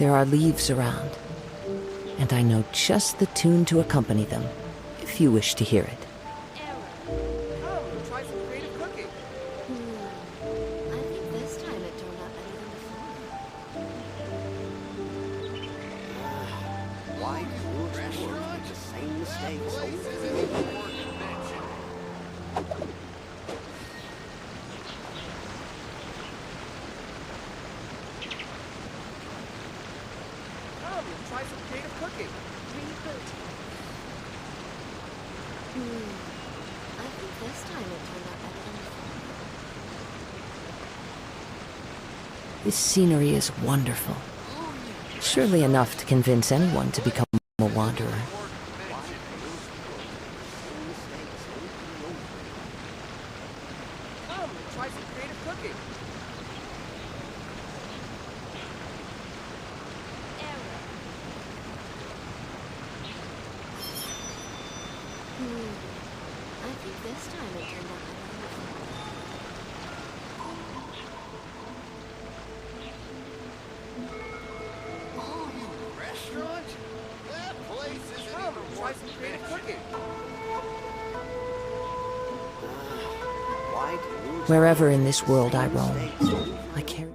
There are leaves around, and I know just the tune to accompany them, if you wish to hear it. Come, try some creative cooking. I think this time it turned out better than before. Why do restaurants make the same mistakes over and over? Come, try some creative cooking. Reboot. I think this time it turned out better than before. This scenery is wonderful. Surely enough to convince anyone to become a wanderer. Come, try some creative cooking. I think this time it turned out better than before. Restaurant? That place isn't Come, even try worth some creative cooking. Why do Wherever in this world I roam, I carry...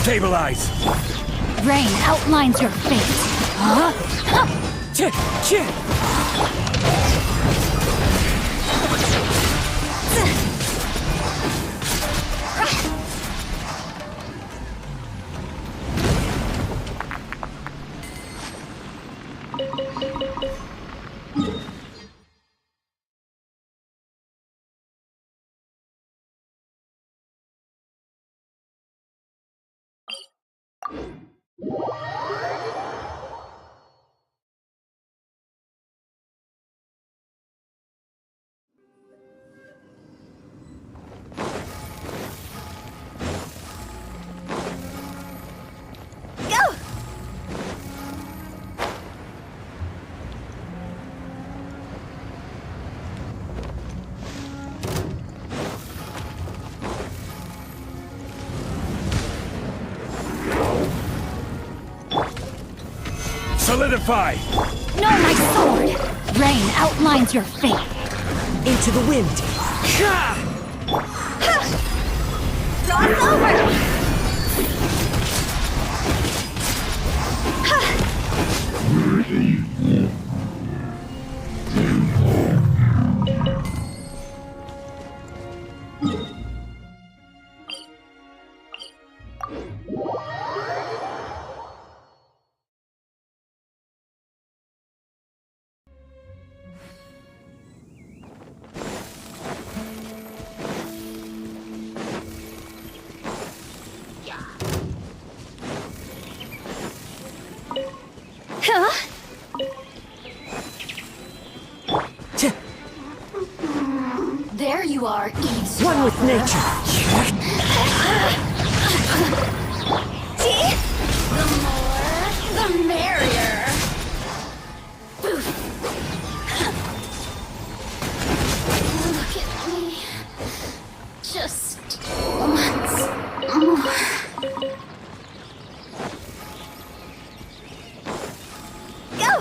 Stabilize! Rain outlines your fate. Huh? Solidify! No, my sword! Rain outlines your fate. Into the wind! Cross over! There you are, eavesdropper. One with nature! See? The more, the merrier. Look at me. Just once more. Go!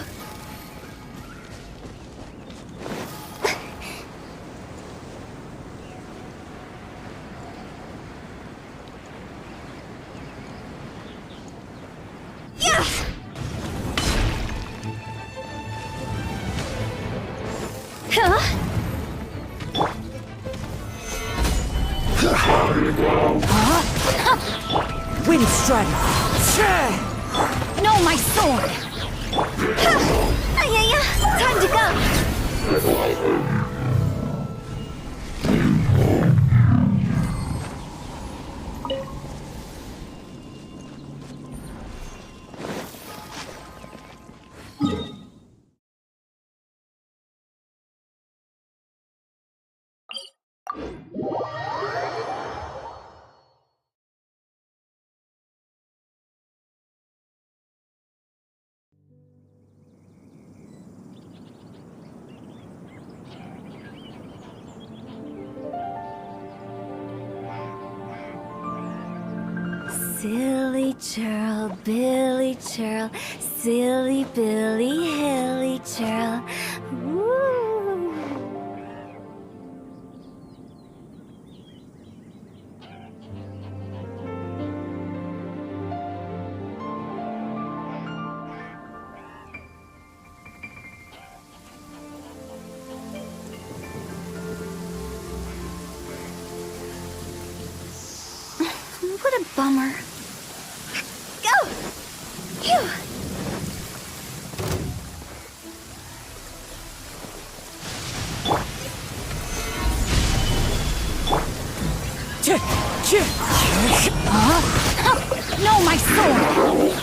dragon! No, my sword! Time to go! Silly churl, Billy churl, silly Billy, hilly churl. Woo! What a bummer. Go! Phew! No, my sword!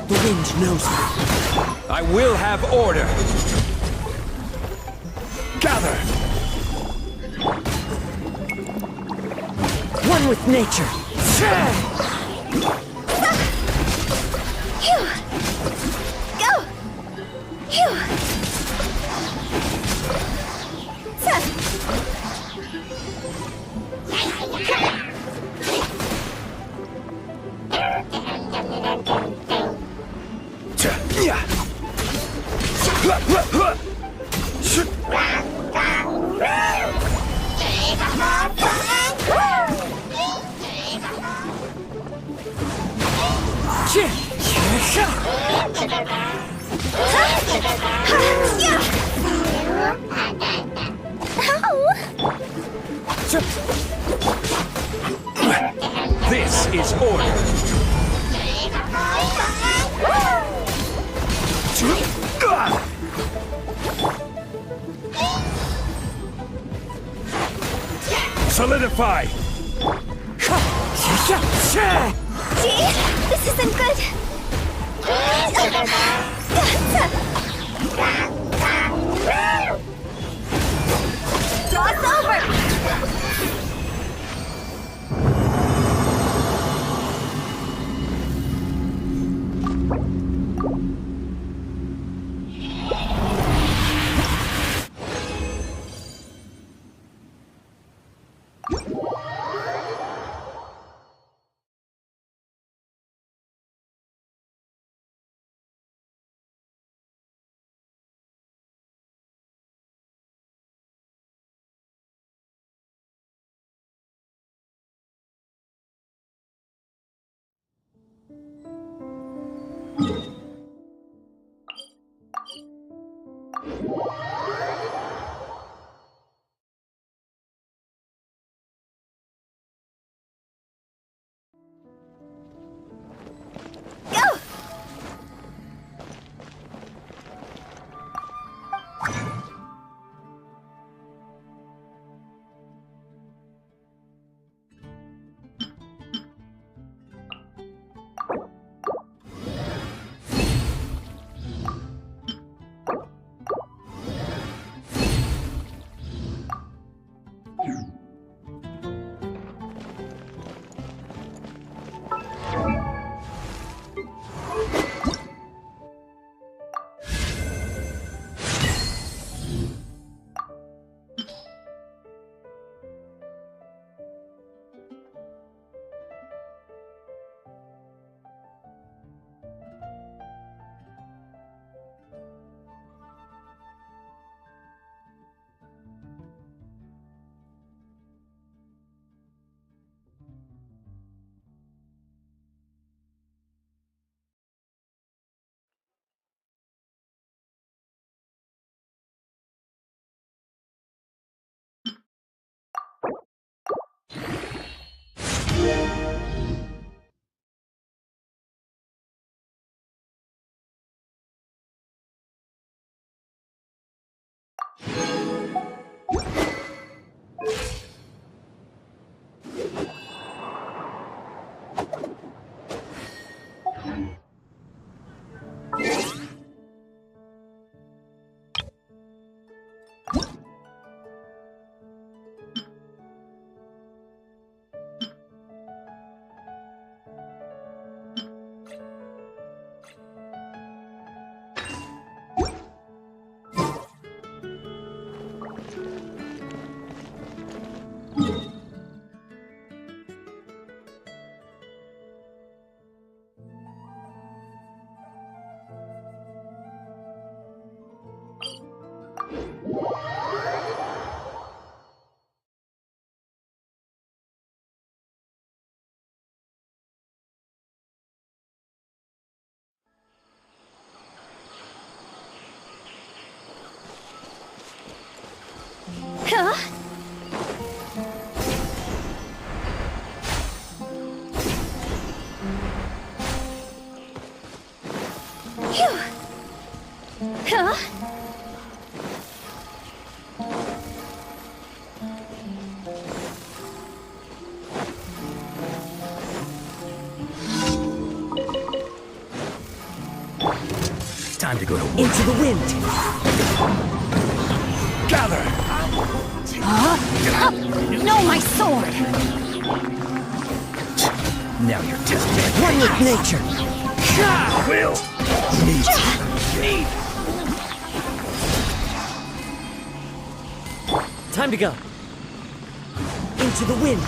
The wind knows me. I will have order. Gather! One with nature. Go! Phew! This is order. Solidify. Gee, this isn't good. Toss over. Huh? Phew. Huh? Time to go to work. Into the wind. Gather. No, my sword! Now you're testing my One with nature. will. Need. Time to go. Into the wind.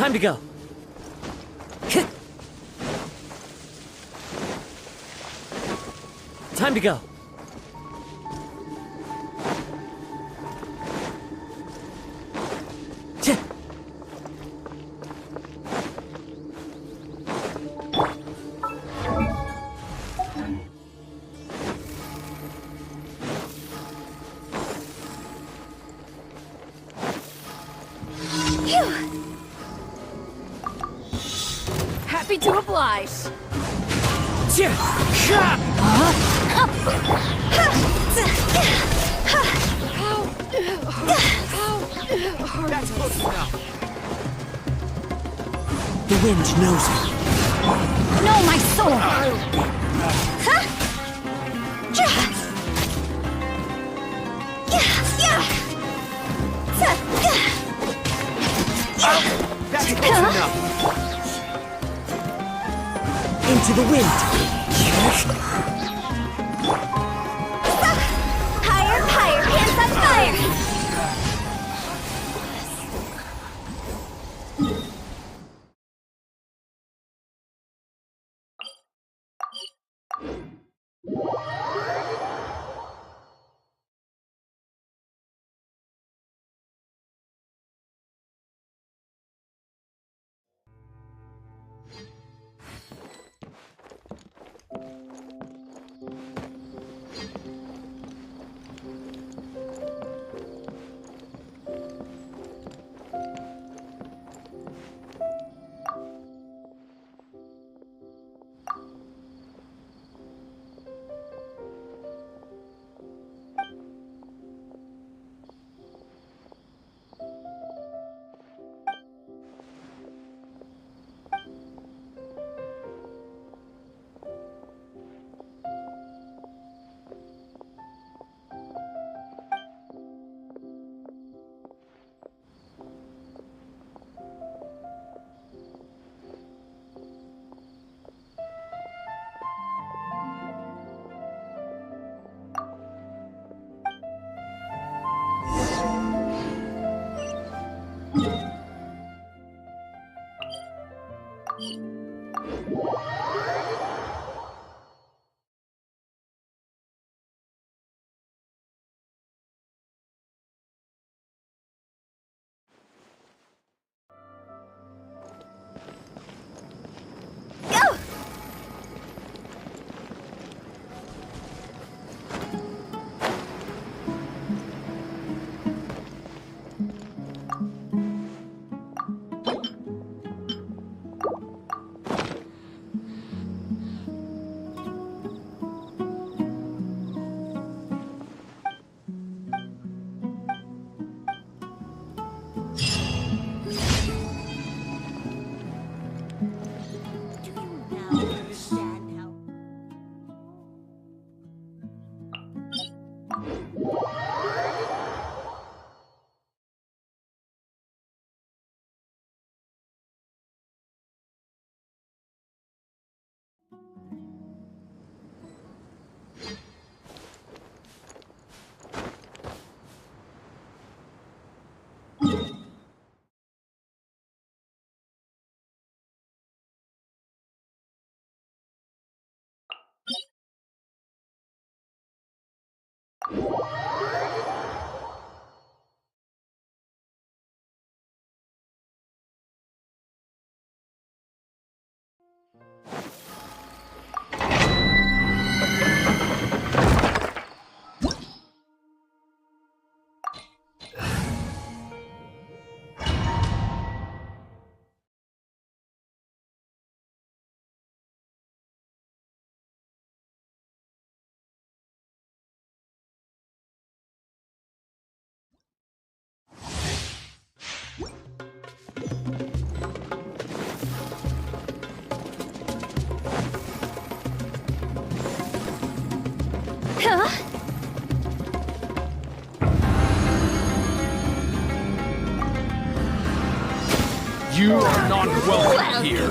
Time to go. Time to go. Happy to oblige. That's close enough. The wind knows me. No, my sword! That's close enough. Into the wind. Higher, higher, hands on fire! You are not welcome here.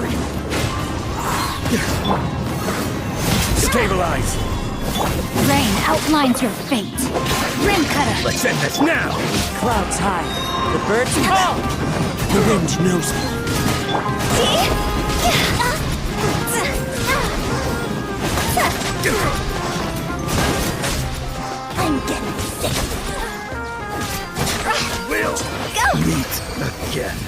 Stabilize. Rain outlines your fate. Rim cutter. Let's end this now. Clouds high. The birds call! The wind knows me. I'm getting sick. We'll Go! meet again.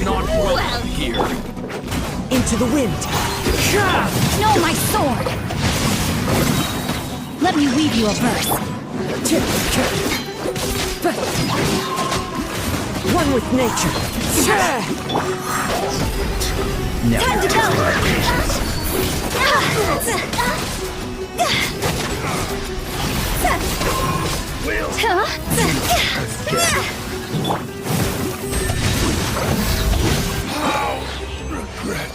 Not welcome here. Into the wind. No, my sword! Let me weave you a verse. One with nature. Time to go! Regret.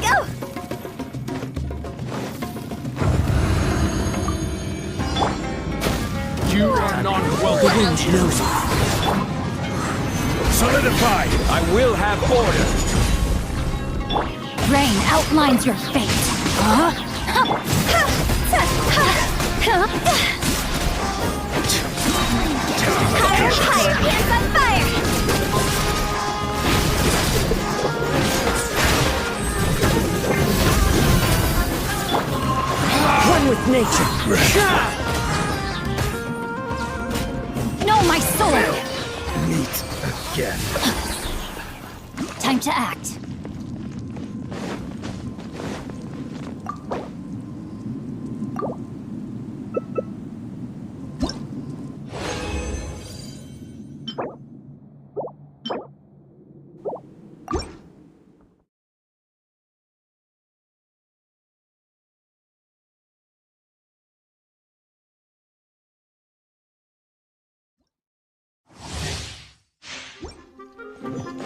Go! You are not welcome here. Solidify! I will have order. Rain outlines your fate. Higher hands on fire! One with nature. No, my sword! Meet again. Time to act.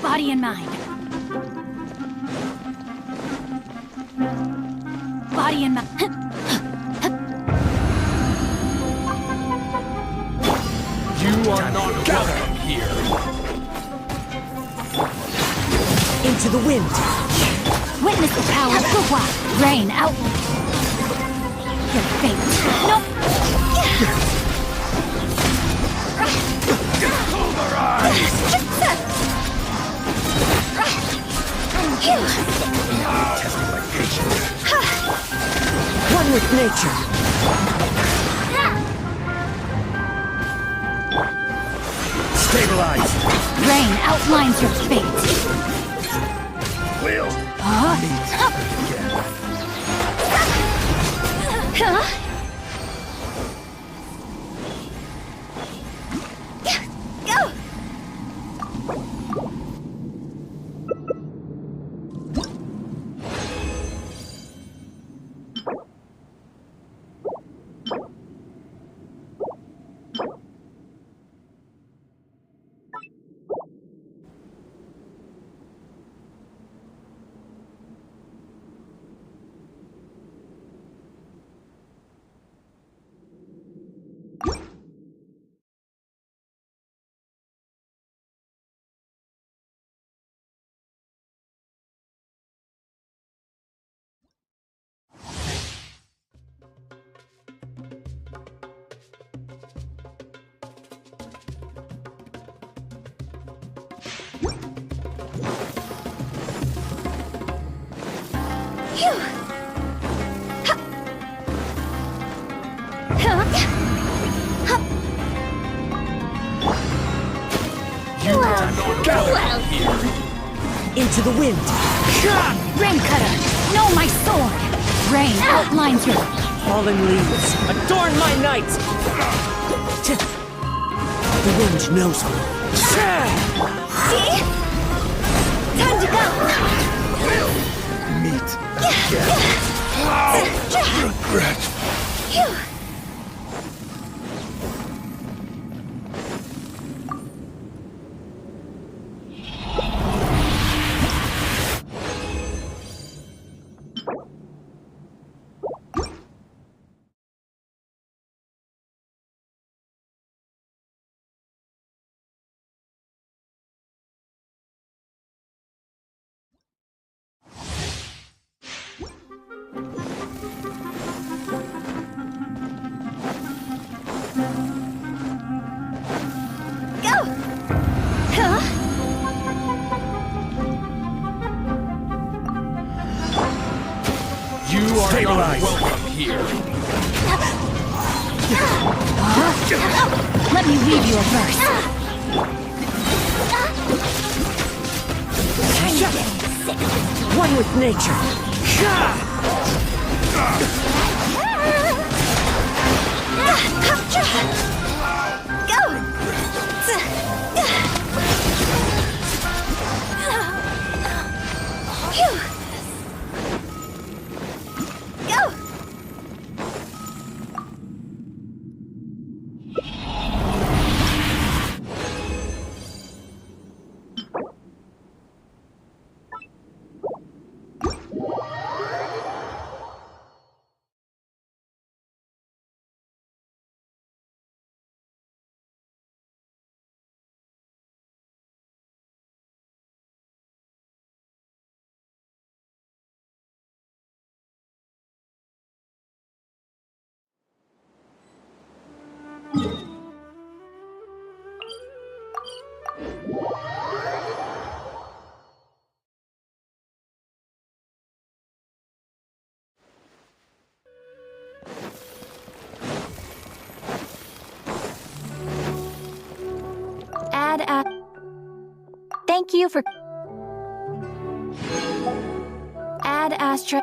Body and mind. Body and mind. You are not welcome here. Into the wind. Witness the power of Fuhua. Rain out. Your fate. Nope. Testing my patience. One with nature. Stabilize. Rain outlines your fate. Will meet again. Go! Into the wind. Rain cutter, know my sword. Rain outlines your Fallen leaves. Adorn my night! The wind knows me. see. Time to go. Meet again. How regretful. Phew. You are Stabilize. not welcome here. Let me read you a verse. One with nature. Thank you for Ad Astra.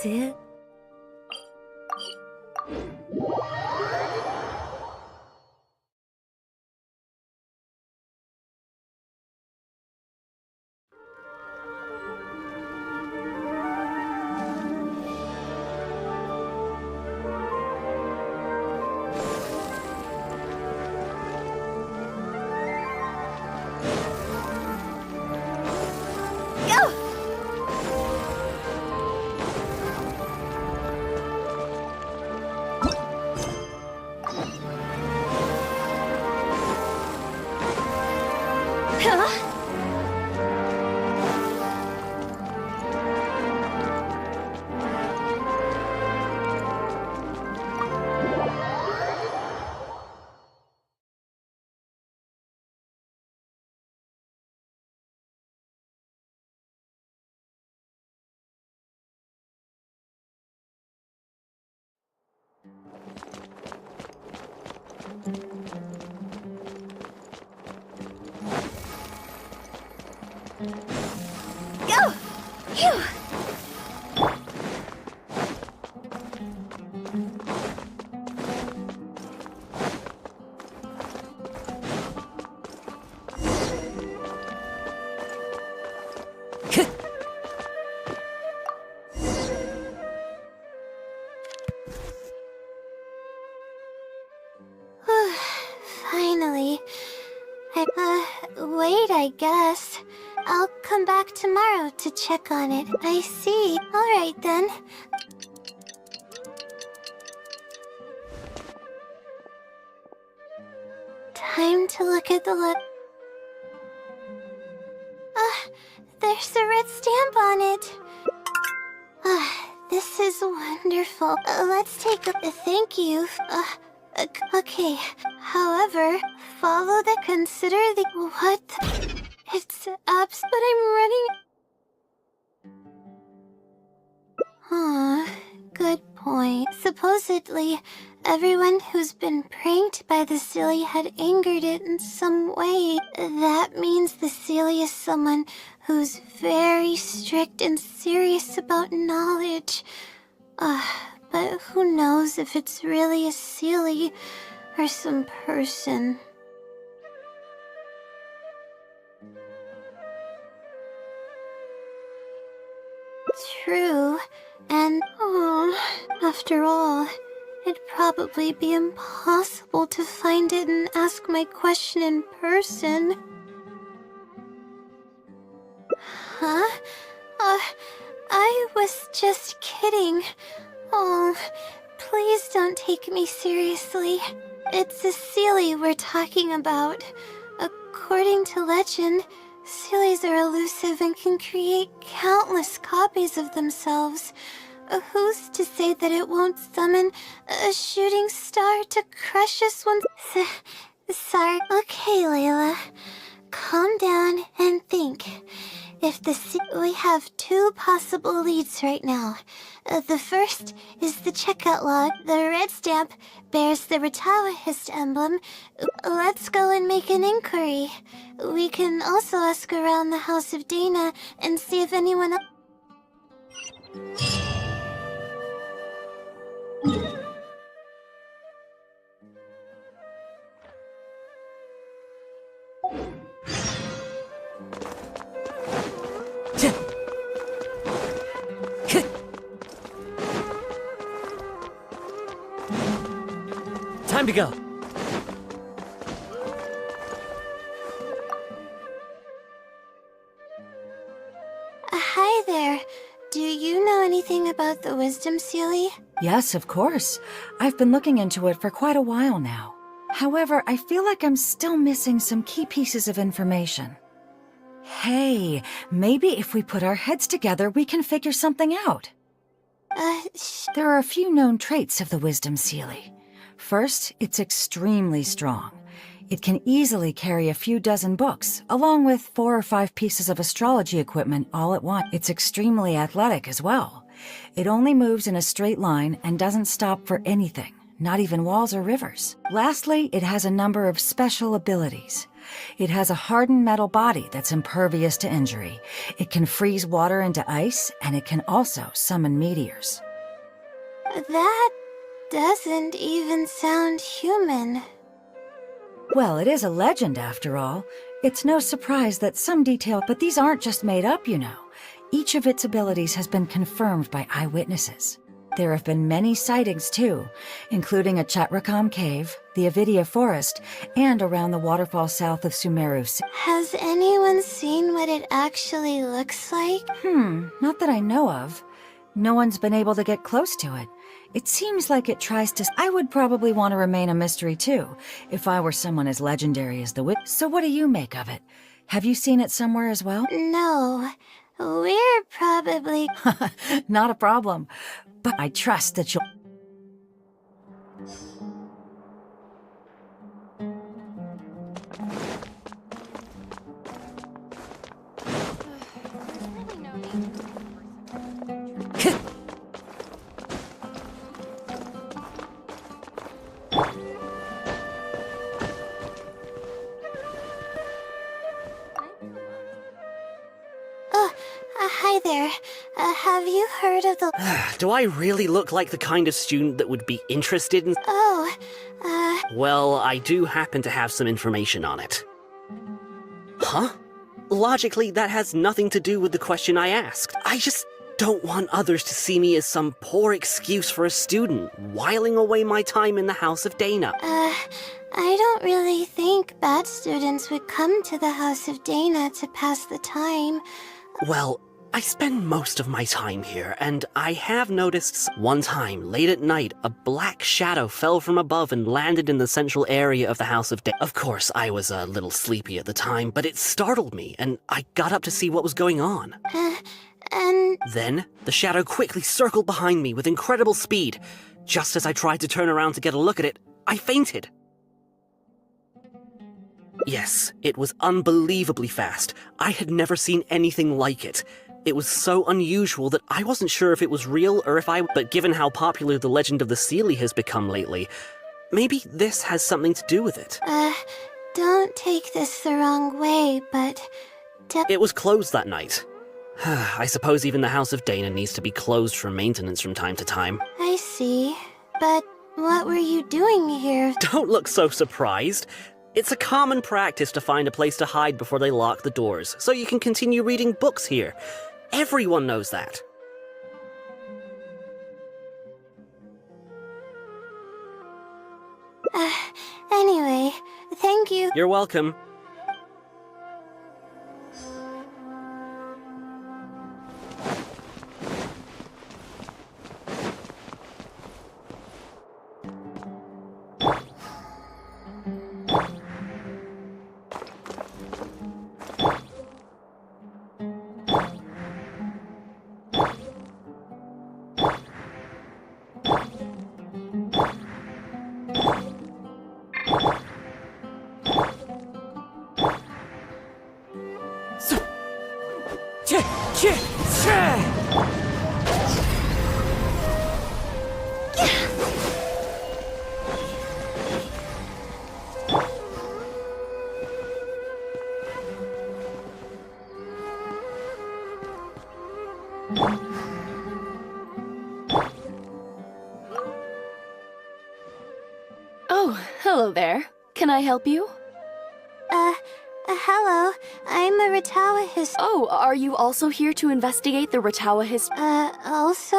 Sit. Go! Phew! Finally. Wait, I guess. I'll come back tomorrow to check on it. I see. Alright then. Time to look at the there's a red stamp on it. This is wonderful. Let's take a thank you. Okay. However, follow the consider the what? It's apps, but I'm running. Good point. Supposedly, everyone who's been pranked by the silly had angered it in some way. That means the silly is someone who's very strict and serious about knowledge. But who knows if it's really a silly or some person. True, and after all, it'd probably be impossible to find it and ask my question in person. Huh? I was just kidding. Oh, please don't take me seriously. It's a Seelie we're talking about. According to legend, Seelies are elusive and can create countless copies of themselves. Who's to say that it won't summon a shooting star to crush us once? Sorry. Okay, Layla. Calm down and think. We have two possible leads right now. The first is the checkout log. The red stamp bears the Retawahist emblem. Let's go and make an inquiry. We can also ask around the House of Dana and see if anyone else... Time to go. Hi there. Do you know anything about the Wisdom Seelie? Yes, of course. I've been looking into it for quite a while now. However, I feel like I'm still missing some key pieces of information. Hey, maybe if we put our heads together, we can figure something out. There are a few known traits of the Wisdom Seelie. First, it's extremely strong. It can easily carry a few dozen books, along with 4 or 5 pieces of astrology equipment all at once. It's extremely athletic as well. It only moves in a straight line and doesn't stop for anything, not even walls or rivers. Lastly, it has a number of special abilities. It has a hardened metal body that's impervious to injury. It can freeze water into ice, and it can also summon meteors. That doesn't even sound human. Well, it is a legend after all. It's no surprise that some detail, but these aren't just made up, you know. Each of its abilities has been confirmed by eyewitnesses. There have been many sightings too, including a Chatrakam cave, the Avidia forest, and around the waterfall south of Sumeru. Has anyone seen what it actually looks like? Not that I know of. No one's been able to get close to it. It seems like it tries to... I would probably want to remain a mystery too, if I were someone as legendary as the witch. So what do you make of it? Have you seen it somewhere as well? No. We're probably... Not a problem. But I trust that you'll... Hi there. Have you heard of the... Do I really look like the kind of student that would be interested in... Oh, Well, I do happen to have some information on it. Huh? Logically, that has nothing to do with the question I asked. I just don't want others to see me as some poor excuse for a student, whiling away my time in the House of Dana. I don't really think bad students would come to the House of Dana to pass the time. Well, I spend most of my time here, and I have noticed one time, late at night, a black shadow fell from above and landed in the central area of the House of Dana. Of course, I was a little sleepy at the time, but it startled me, and I got up to see what was going on. And... Then, the shadow quickly circled behind me with incredible speed. Just as I tried to turn around to get a look at it, I fainted. Yes, it was unbelievably fast. I had never seen anything like it. It was so unusual that I wasn't sure if it was real or if But given how popular the legend of the Seelie has become lately, maybe this has something to do with it. Don't take this the wrong way, but... It was closed that night. I suppose even the House of Dana needs to be closed for maintenance from time to time. I see. But what were you doing here? Don't look so surprised. It's a common practice to find a place to hide before they lock the doors, so you can continue reading books here. Everyone knows that. Anyway, thank you. You're welcome. Oh, hello there. Can I help you? Hello. I'm a Ratawa Oh, are you also here to investigate the Ratawa also?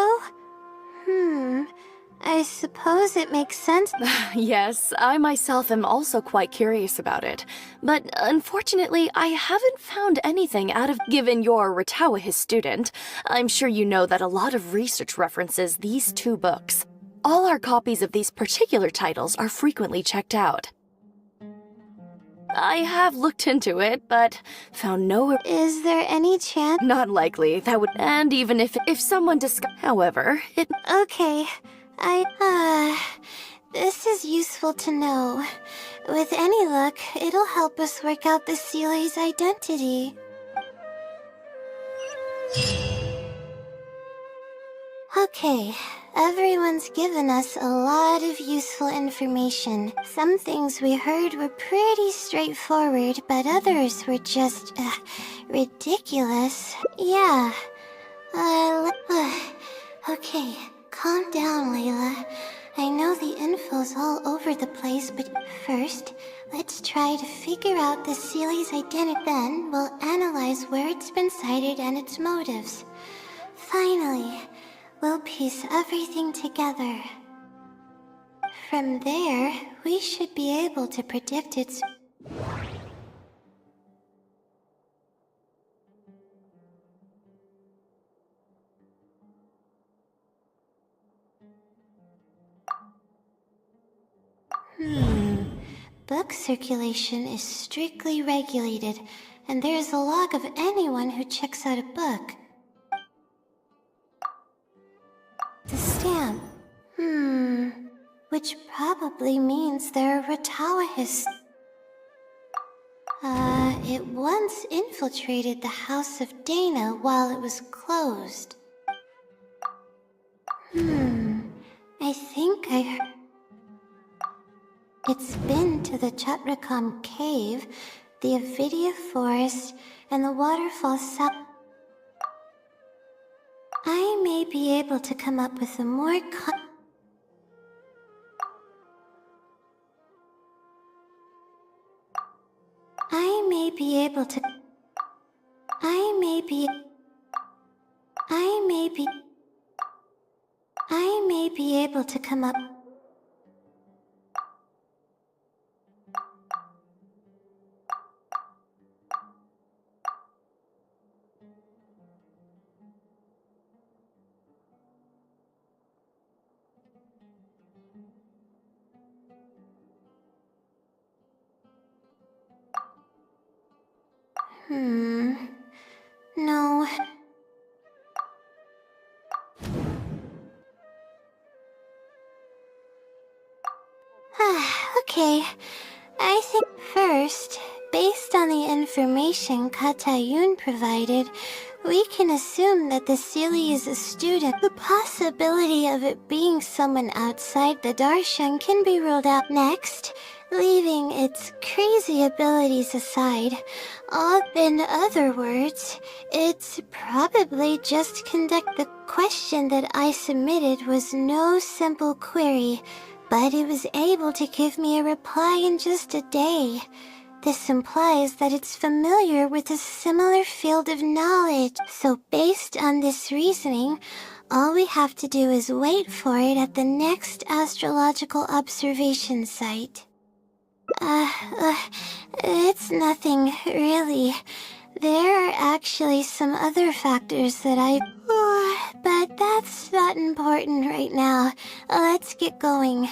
I suppose it makes sense. Yes, I myself am also quite curious about it. But unfortunately, I haven't found anything out of... Given you're a Ratawa student, I'm sure you know that a lot of research references these two books. All our copies of these particular titles are frequently checked out. I have looked into it, but found no... Is there any chance? Not likely. That would... And even if someone However, it... Okay. This is useful to know. With any luck, it'll help us work out the Seelie's identity. Okay, everyone's given us a lot of useful information. Some things we heard were pretty straightforward, but others were just, ridiculous. Yeah. Okay, calm down, Layla. I know the info's all over the place, but first, let's try to figure out the Sealy's identity. Then, we'll analyze where it's been sighted and its motives. Finally, we'll piece everything together. From there, we should be able to predict its... Book circulation is strictly regulated, and there is a log of anyone who checks out a book. The stamp. Which probably means they're Ratawahists. It once infiltrated the House of Dana while it was closed. I think I heard... It's been to the Chatrakam Cave, the Avidia Forest, and the waterfall south. I may be able to come up with a more I may be able to come up. No. Okay. I think first, based on the information Katayun provided, we can assume that the Sealy is a student. The possibility of it being someone outside the Darshan can be ruled out. Next, leaving its crazy abilities aside, in other words, it's probably just conduct. The question that I submitted was no simple query, but it was able to give me a reply in just a day. This implies that it's familiar with a similar field of knowledge. So based on this reasoning, all we have to do is wait for it at the next astrological observation site. It's nothing, really. There are actually some other factors that but that's not important right now. Let's get going.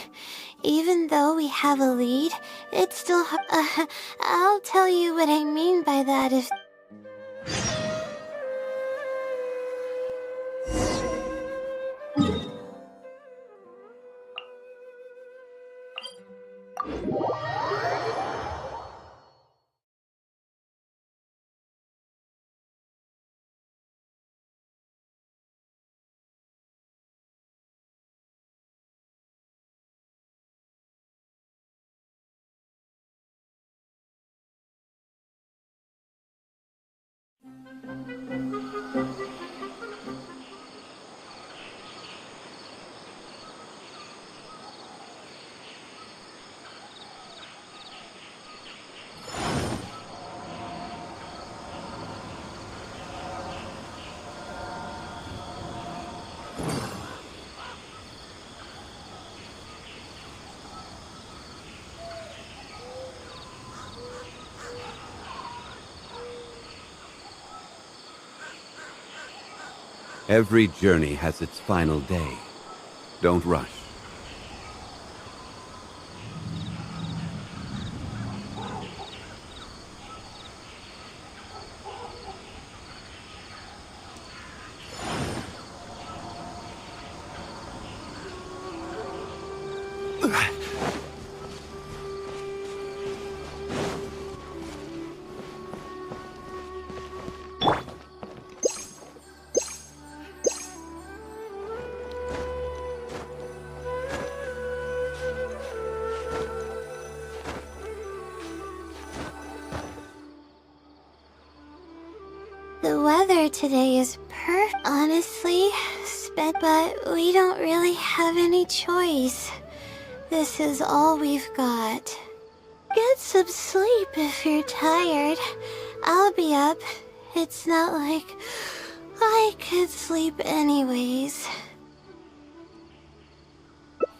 Even though we have a lead, it's still I'll tell you what I mean by that if... Every journey has its final day. Don't rush. weather today is honestly, but we don't really have any choice. This is all we've got. Get some sleep if you're tired. I'll be up. It's not like I could sleep anyways.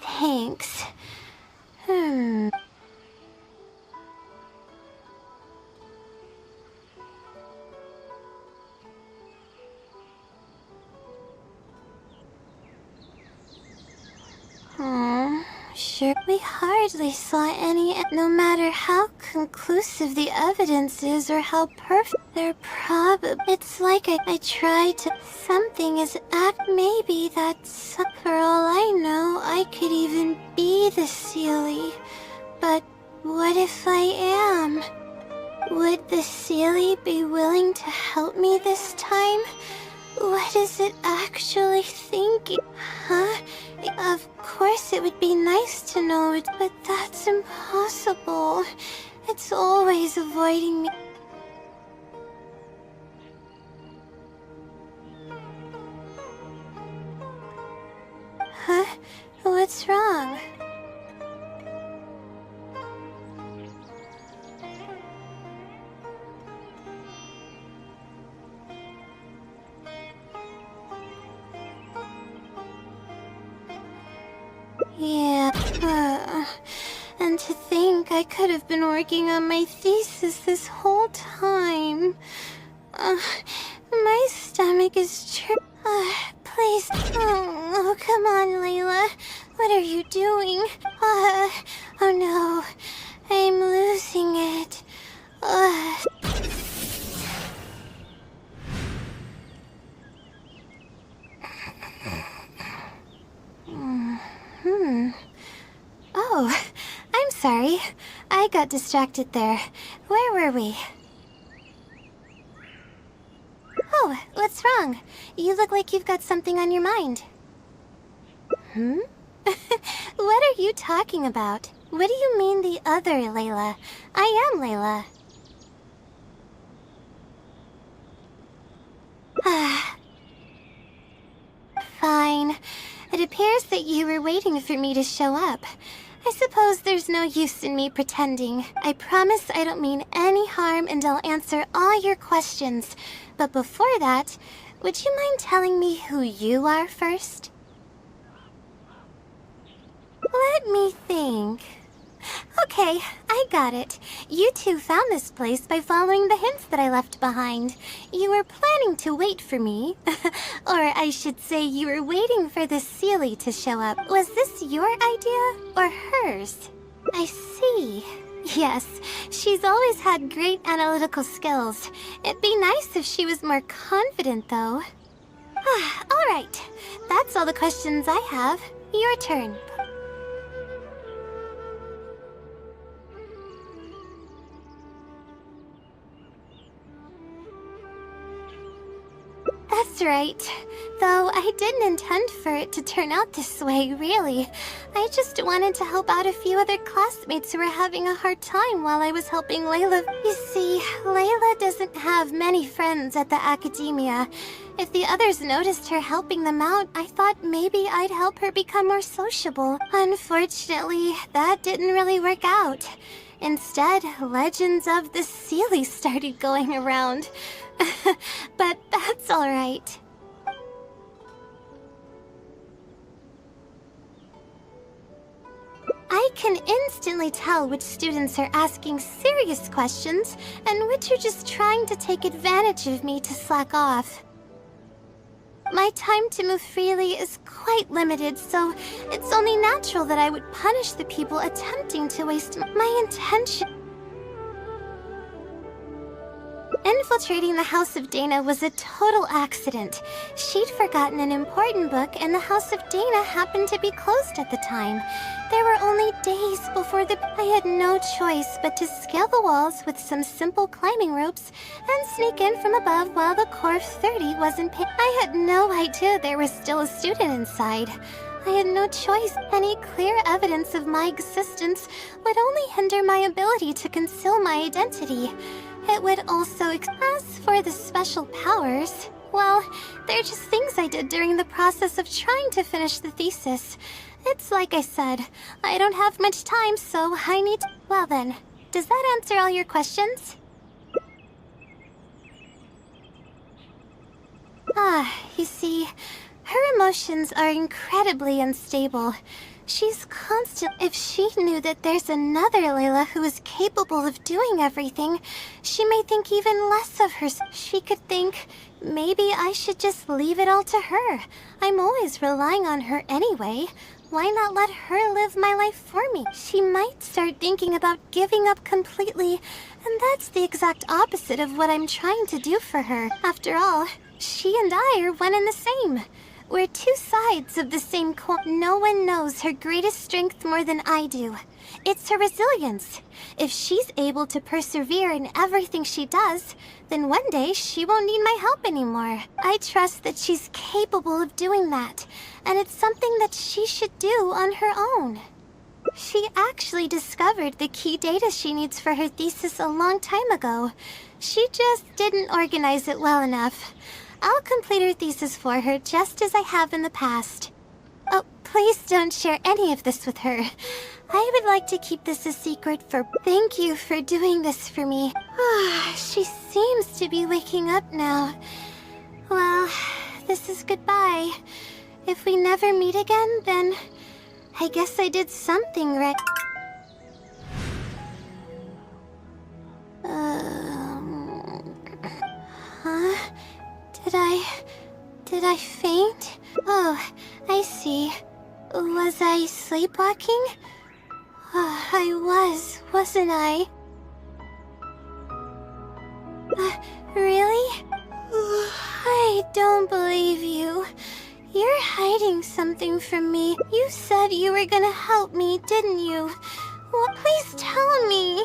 Thanks. Sure, we hardly saw any, no matter how conclusive the evidence is or how perfect, they're it's like I tried to, something is maybe that's, for all I know, I could even be the Sealy. But what if I am? Would the Sealy be willing to help me this time? What is it actually thinking? Huh? Of course it would be nice to know it, but that's impossible. It's always avoiding me. Huh? What's wrong? Yeah, and to think I could have been working on my thesis this whole time. My stomach is please. Oh, come on, Layla. What are you doing? Oh no, I'm losing it. Oh, I'm sorry. I got distracted there. Where were we? Oh, what's wrong? You look like you've got something on your mind. What are you talking about? What do you mean the other Layla? I am Layla. Fine. It appears that you were waiting for me to show up. I suppose there's no use in me pretending. I promise I don't mean any harm and I'll answer all your questions. But before that, would you mind telling me who you are first? Let me think. Okay, I got it. You two found this place by following the hints that I left behind. You were planning to wait for me. Or I should say you were waiting for the Sealy to show up. Was this your idea or hers? I see. Yes, she's always had great analytical skills. It'd be nice if she was more confident, though. All right, that's all the questions I have. Your turn. That's right. Though I didn't intend for it to turn out this way, really. I just wanted to help out a few other classmates who were having a hard time while I was helping Layla. You see, Layla doesn't have many friends at the academia. If the others noticed her helping them out, I thought maybe I'd help her become more sociable. Unfortunately, that didn't really work out. Instead, legends of the Sealy started going around. But that's alright. I can instantly tell which students are asking serious questions and which are just trying to take advantage of me to slack off. My time to move freely is quite limited, so it's only natural that I would punish the people attempting to waste my intention. Infiltrating the House of Dana was a total accident. She'd forgotten an important book, and the House of Dana happened to be closed at the time. There were only days before I had no choice but to scale the walls with some simple climbing ropes and sneak in from above while the core of 30 wasn't paid. I had no idea there was still a student inside. I had no choice. Any clear evidence of my existence would only hinder my ability to conceal my identity. It would also as for the special powers, well, they're just things I did during the process of trying to finish the thesis. It's like I said, I don't have much time, so I need to... Well then, does that answer all your questions? You see, her emotions are incredibly unstable. She's constant. If she knew that there's another Layla who is capable of doing everything, she may think even less of her. She could think, maybe I should just leave it all to her. I'm always relying on her anyway. Why not let her live my life for me? She might start thinking about giving up completely, and that's the exact opposite of what I'm trying to do for her. After all, she and I are one and the same. We're two sides of the same coin. No one knows her greatest strength more than I do. It's her resilience. If she's able to persevere in everything she does, then one day she won't need my help anymore. I trust that she's capable of doing that, and it's something that she should do on her own. She actually discovered the key data she needs for her thesis a long time ago. She just didn't organize it well enough. I'll complete her thesis for her just as I have in the past. Oh, please don't share any of this with her. I would like to keep this a secret for... Thank you for doing this for me. She seems to be waking up now. Well, this is goodbye. If we never meet again, then I guess I did something right. Huh? Did I faint? Oh, I see. Was I sleepwalking? I wasn't I? Really? I don't believe you. You're hiding something from me. You said you were gonna help me, didn't you? Well, please tell me.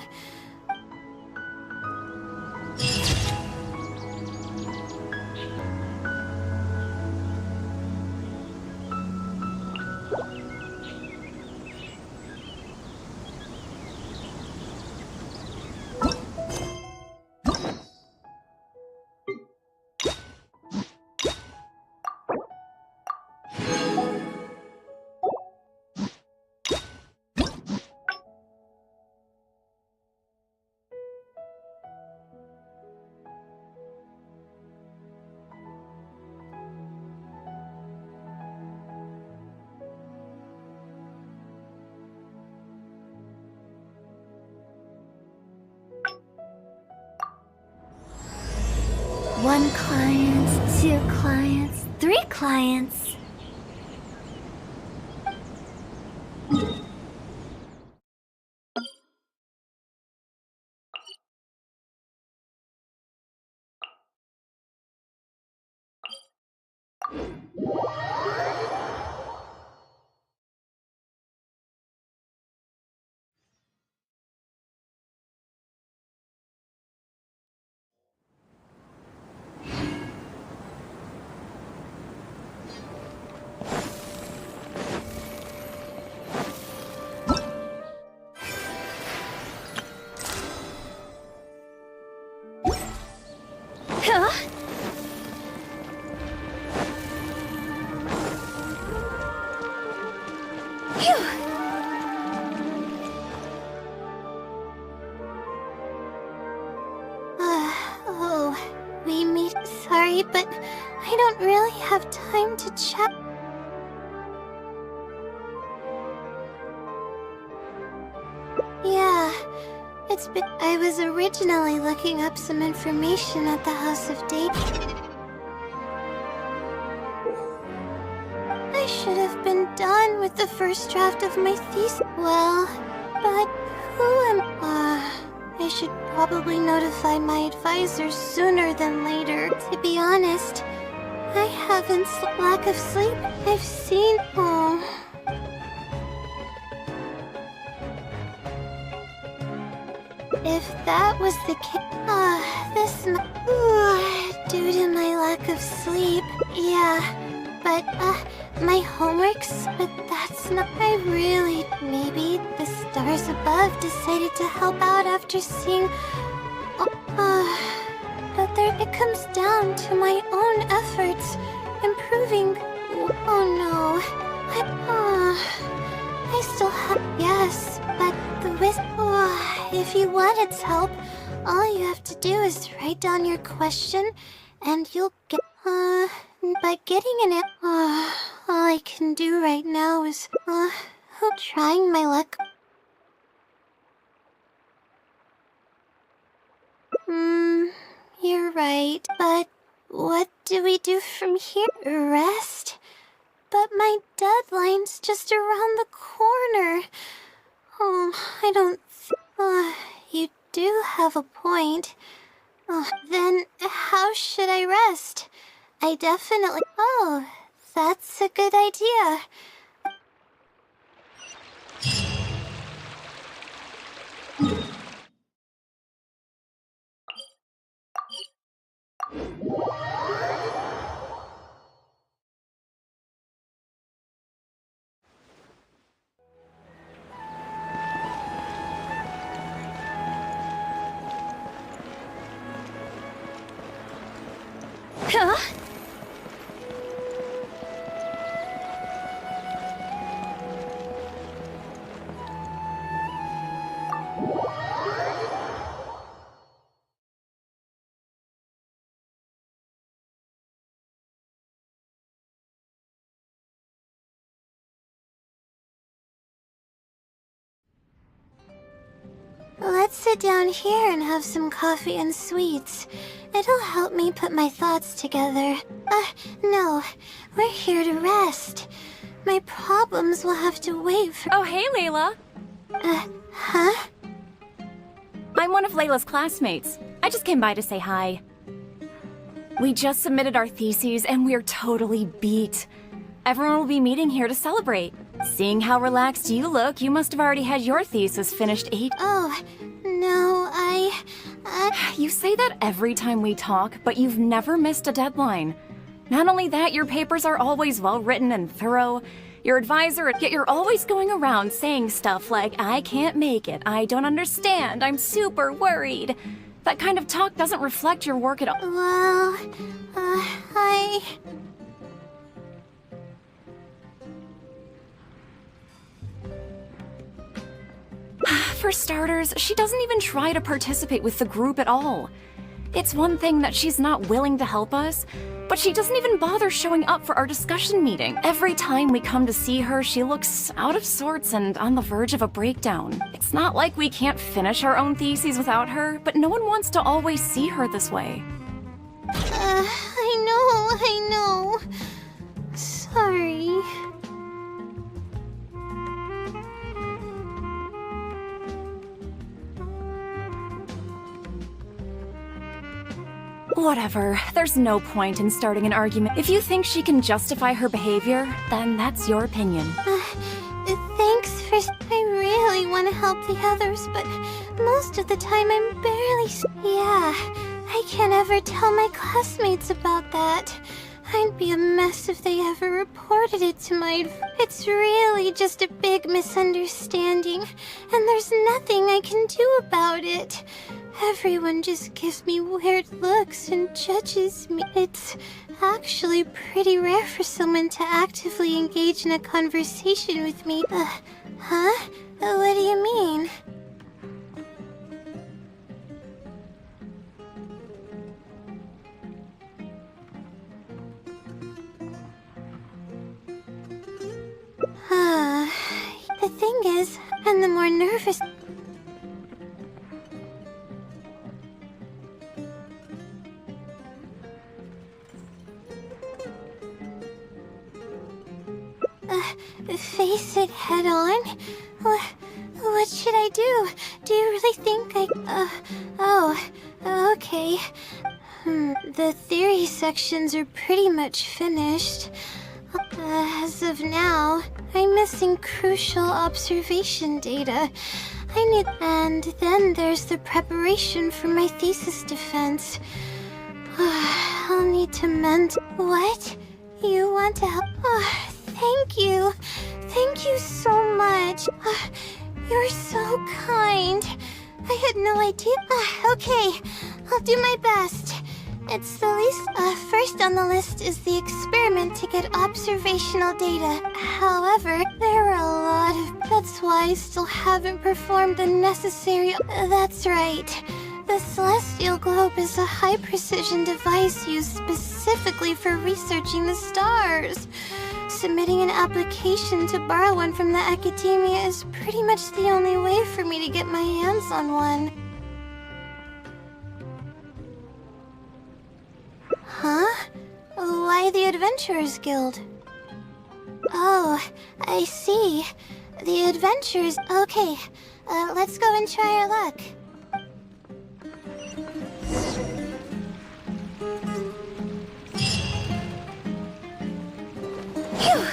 One client, two clients, three clients. Sorry, but I don't really have time to chat. Yeah, it's been... I was originally looking up some information at the House of Date. I should have been done with the first draft of my thesis. Well, but who am I should probably notify my advisors sooner than later. To be honest, I haven't lack of sleep. I've seen... If that was the case... due to my lack of sleep, yeah. But, my homeworks, but that's not... I really... Maybe the stars above decided to help out after seeing... it comes down to my own efforts, improving. Oh no. I still have. Yes, but if you want its help, all you have to do is write down your question, and you'll get. But getting an all I can do right now is trying my luck. You're right, but what do we do from here? Rest? But my deadline's just around the corner. Oh, I don't. You do have a point. Then how should I rest? I definitely. Oh, that's a good idea. Huh? Let's sit down here and have some coffee and sweets. It'll help me put my thoughts together. No. We're here to rest. My problems will have to wait for— Oh, hey, Layla. Huh? I'm one of Layla's classmates. I just came by to say hi. We just submitted our theses and we're totally beat. Everyone will be meeting here to celebrate. Seeing how relaxed you look, you must have already had your thesis finished 8. Oh, no, You say that every time we talk, but you've never missed a deadline. Not only that, your papers are always well written and thorough. Your advisor, yet you're always going around saying stuff like, I can't make it, I don't understand, I'm super worried. That kind of talk doesn't reflect your work at all. Well, For starters, she doesn't even try to participate with the group at all. It's one thing that she's not willing to help us, but she doesn't even bother showing up for our discussion meeting. Every time we come to see her, she looks out of sorts and on the verge of a breakdown. It's not like we can't finish our own theses without her, but no one wants to always see her this way. I know. Sorry. Whatever, there's no point in starting an argument. If you think she can justify her behavior, then that's your opinion. Thanks for... I really want to help the others, but most of the time I'm barely... Yeah, I can't ever tell my classmates about that. I'd be a mess if they ever reported it to my... It's really just a big misunderstanding, and there's nothing I can do about it. Everyone just gives me weird looks and judges me. It's actually pretty rare for someone to actively engage in a conversation with me. Huh? What do you mean? The thing is, I'm the more nervous... face it head on? What should I do? Do you really think okay. The theory sections are pretty much finished. As of now, I'm missing crucial observation data. And then there's the preparation for my thesis defense. I'll need to mend... What? You want to help? Thank you. Thank you so much. You're so kind. I had no idea. Okay, I'll do my best. It's the least. First on the list is the experiment to get observational data. However, there are a lot of. That's why I still haven't performed the necessary. That's right. The Celestial Globe is a high-precision device used specifically for researching the stars. Submitting an application to borrow one from the academia is pretty much the only way for me to get my hands on one. Huh? Why the Adventurers Guild? Oh, I see. The Adventurers... Okay, let's go and try our luck. Phew!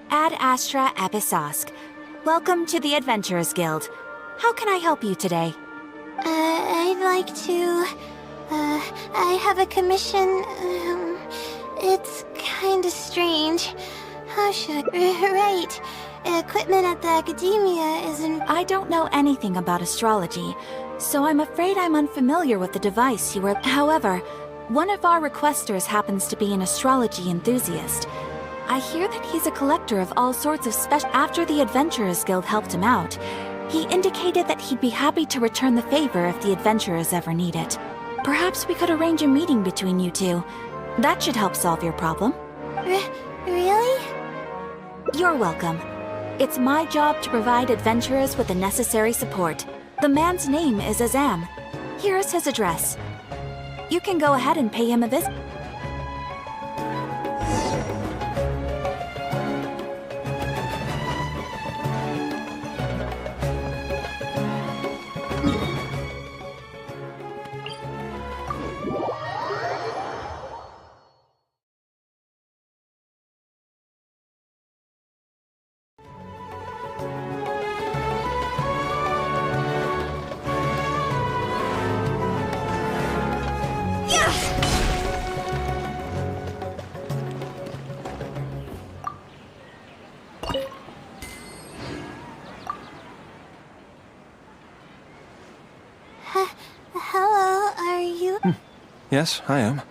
Ad Astra Episosk. Welcome to the Adventurers Guild. How can I help you today? I'd like to... I have a commission... it's kinda strange. How should I... Right. Equipment at the academia isn't... I don't know anything about astrology, so I'm afraid I'm unfamiliar with the device you were... However, one of our requesters happens to be an astrology enthusiast. I hear that he's a collector of all sorts of special... After the Adventurers Guild helped him out, he indicated that he'd be happy to return the favor if the adventurers ever need it. Perhaps we could arrange a meeting between you two. That should help solve your problem. Really? You're welcome. It's my job to provide adventurers with the necessary support. The man's name is Azam. Here's his address. You can go ahead and pay him a visit. Hello, are you... Yes, I am.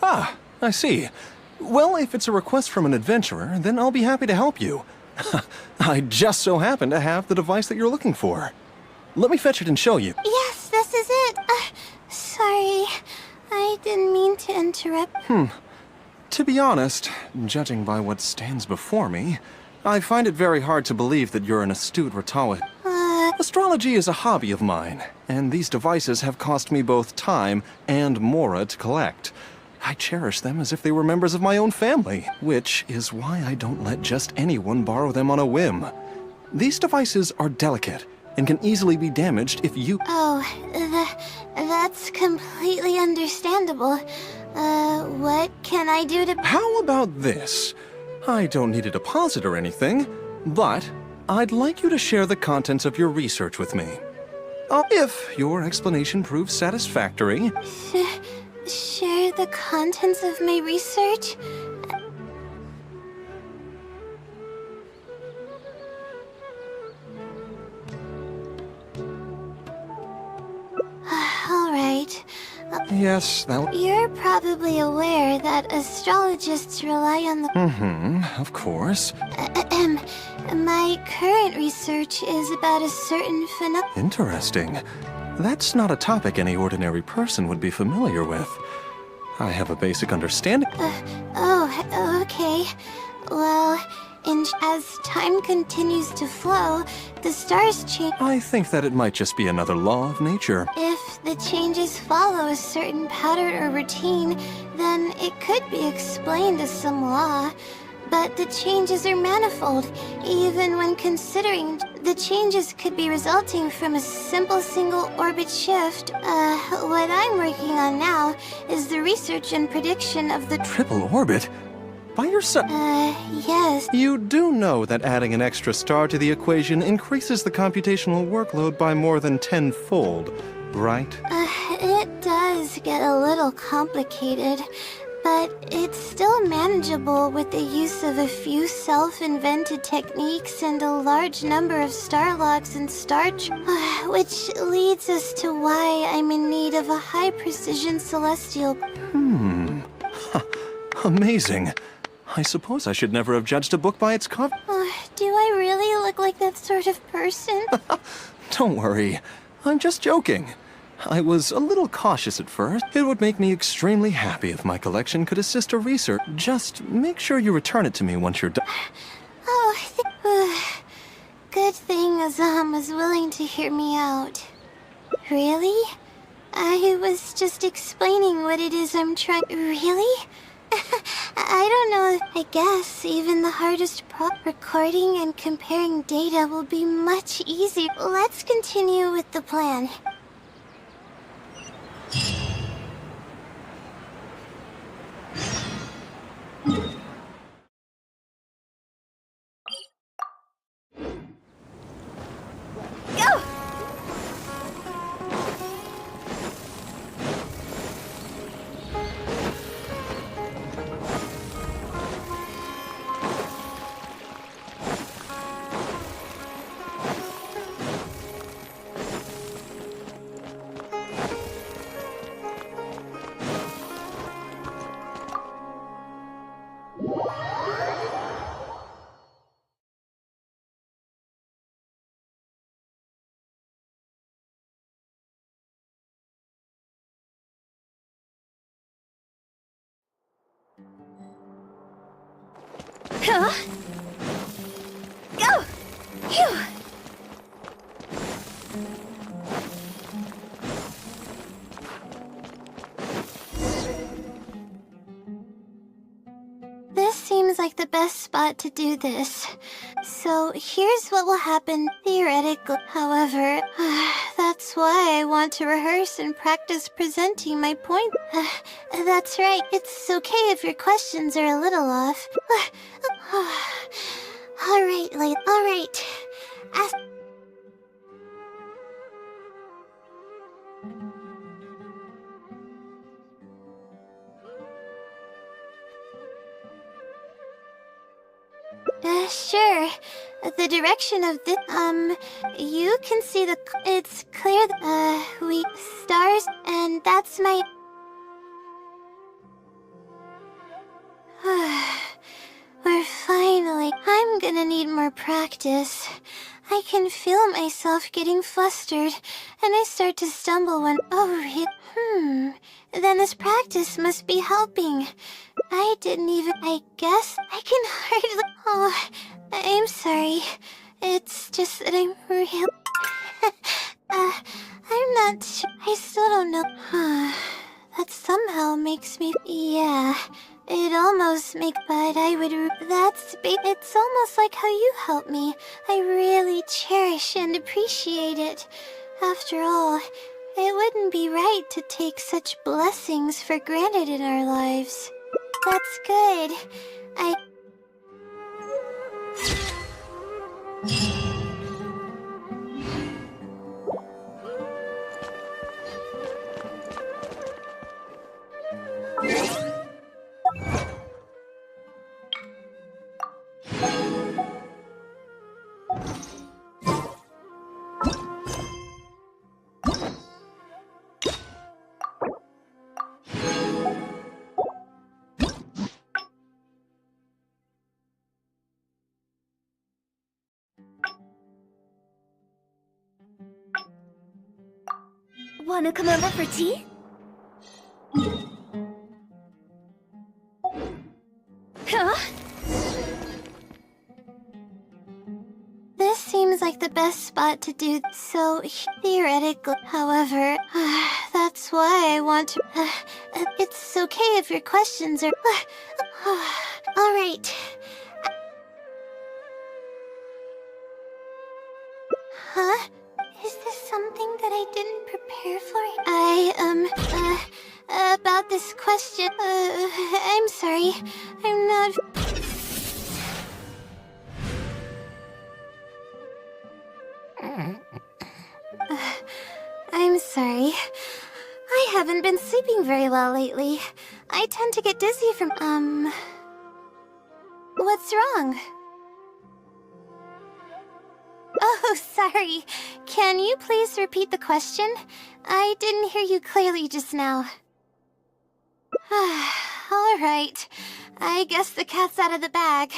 Ah, I see. Well, if it's a request from an adventurer, then I'll be happy to help you. I just so happen to have the device that you're looking for. Let me fetch it and show you. Yes, this is it. Sorry. I didn't mean to interrupt. To be honest, judging by what stands before me, I find it very hard to believe that you're an astute Ratawa. Astrology is a hobby of mine, and these devices have cost me both time and mora to collect. I cherish them as if they were members of my own family, which is why I don't let just anyone borrow them on a whim. These devices are delicate and can easily be damaged if you... Oh, that's completely understandable. What can I do to... How about this? I don't need a deposit or anything, but I'd like you to share the contents of your research with me. If your explanation proves satisfactory... Share the contents of my research? All right. Yes, that... You're probably aware that astrologists rely on the... of course. My current research is about a certain phenomenon... Interesting. That's not a topic any ordinary person would be familiar with. I have a basic understanding... okay. Well, as time continues to flow, the stars change... I think that it might just be another law of nature. If the changes follow a certain pattern or routine, then it could be explained as some law. but the changes are manifold. Even when considering the changes could be resulting from a simple single orbit shift. What I'm working on now is the research and prediction of the Triple orbit? By yourself? Yes. You do know that adding an extra star to the equation increases the computational workload by more than tenfold, right? It does get a little complicated, but it's still manageable with the use of a few self-invented techniques and a large number of star logs and which leads us to why I'm in need of a high-precision celestial. Amazing. I suppose I should never have judged a book by its cover. Do I really look like that sort of person? Don't worry. I'm just joking. I was a little cautious at first. It would make me extremely happy if my collection could assist a research. Just make sure you return it to me once you're done. Good thing Azam was willing to hear me out. Really? I was just explaining what it is I'm trying... Really? I don't know. I guess even the hardest recording and comparing data will be much easier. Let's continue with the plan. Go! Huh? Go! Phew! This seems like the best spot to do this. So here's what will happen theoretically. However, that's why I want to rehearse and practice presenting my point. That's right. It's okay if your questions are a little off. All right, Layla. All right. Sure. The direction of this, you can see it's clear, we stars, and that's my... We're finally... I'm gonna need more practice. I can feel myself getting flustered, and I start to stumble when... Then this practice must be helping. I didn't even... I guess I can hardly... Oh, I'm sorry. It's just that I'm real... I'm not sure. I still don't know. That somehow makes me... Yeah, it almost makes... But I would... That's... It's almost like how you help me. I really cherish and appreciate it. After all, it wouldn't be right to take such blessings for granted in our lives. That's good. Wanna come over for tea? Huh? This seems like the best spot to do so theoretically. However, that's why I want to... it's okay if your questions are... All right. Huh? Is this something that I didn't prepare for? About this question, I'm sorry. I'm not... I'm sorry. I haven't been sleeping very well lately. I tend to get dizzy from, What's wrong? Oh, sorry. Can you please repeat the question? I didn't hear you clearly just now. Alright. I guess the cat's out of the bag.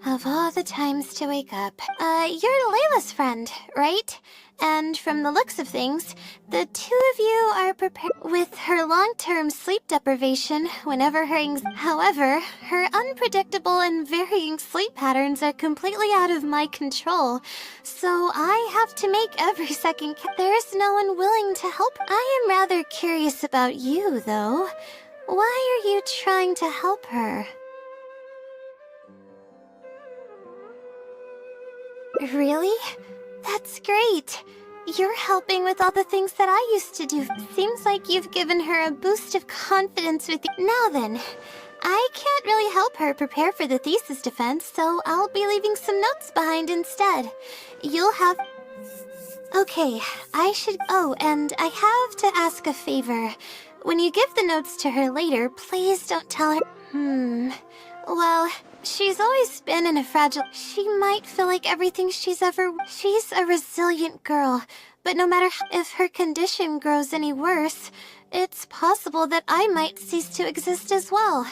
Of all the times to wake up. You're Layla's friend, right? And from the looks of things, the two of you are prepared. With her long-term sleep deprivation, however, her unpredictable and varying sleep patterns are completely out of my control. So I have to make every second count. There's no one willing to help. I am rather curious about you, though. Why are you trying to help her? Really? That's great. You're helping with all the things that I used to do. Seems like you've given her a boost of confidence with you. Now then, I can't really help her prepare for the thesis defense, so I'll be leaving some notes behind instead. You'll have... Okay, I should... Oh, and I have to ask a favor. When you give the notes to her later, please don't tell her... Well... She's always been in a fragile... She might feel like everything she's ever... She's a resilient girl, but no matter if her condition grows any worse, it's possible that I might cease to exist as well.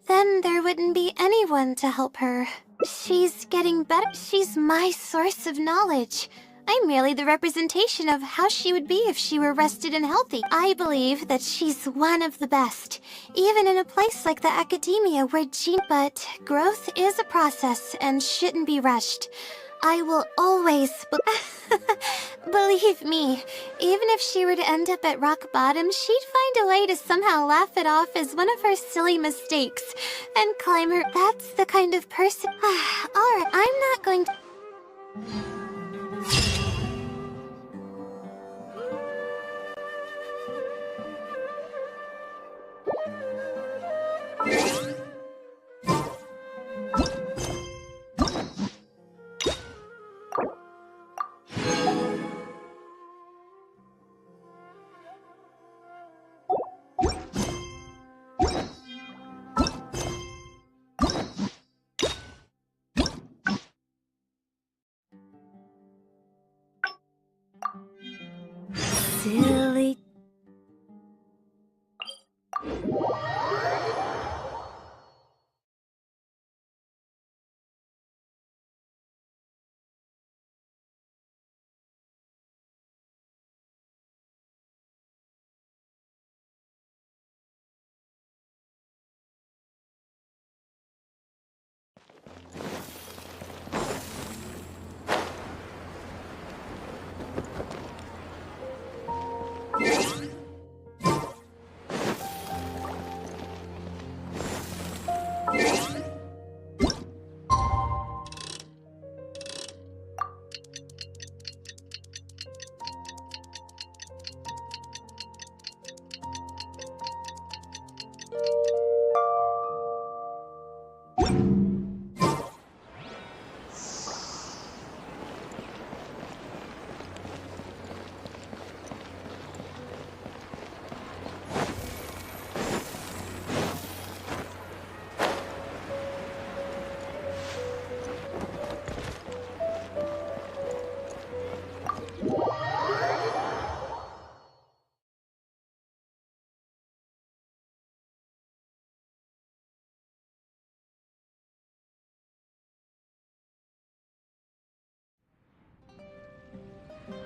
Then there wouldn't be anyone to help her. She's getting better. She's my source of knowledge. I'm merely the representation of how she would be if she were rested and healthy. I believe that she's one of the best, even in a place like the academia where but growth is a process and shouldn't be rushed. I will always believe me, even if she were to end up at rock bottom, she'd find a way to somehow laugh it off as one of her silly mistakes and climb her. That's the kind of person. Alright, I'm not going to... Silly.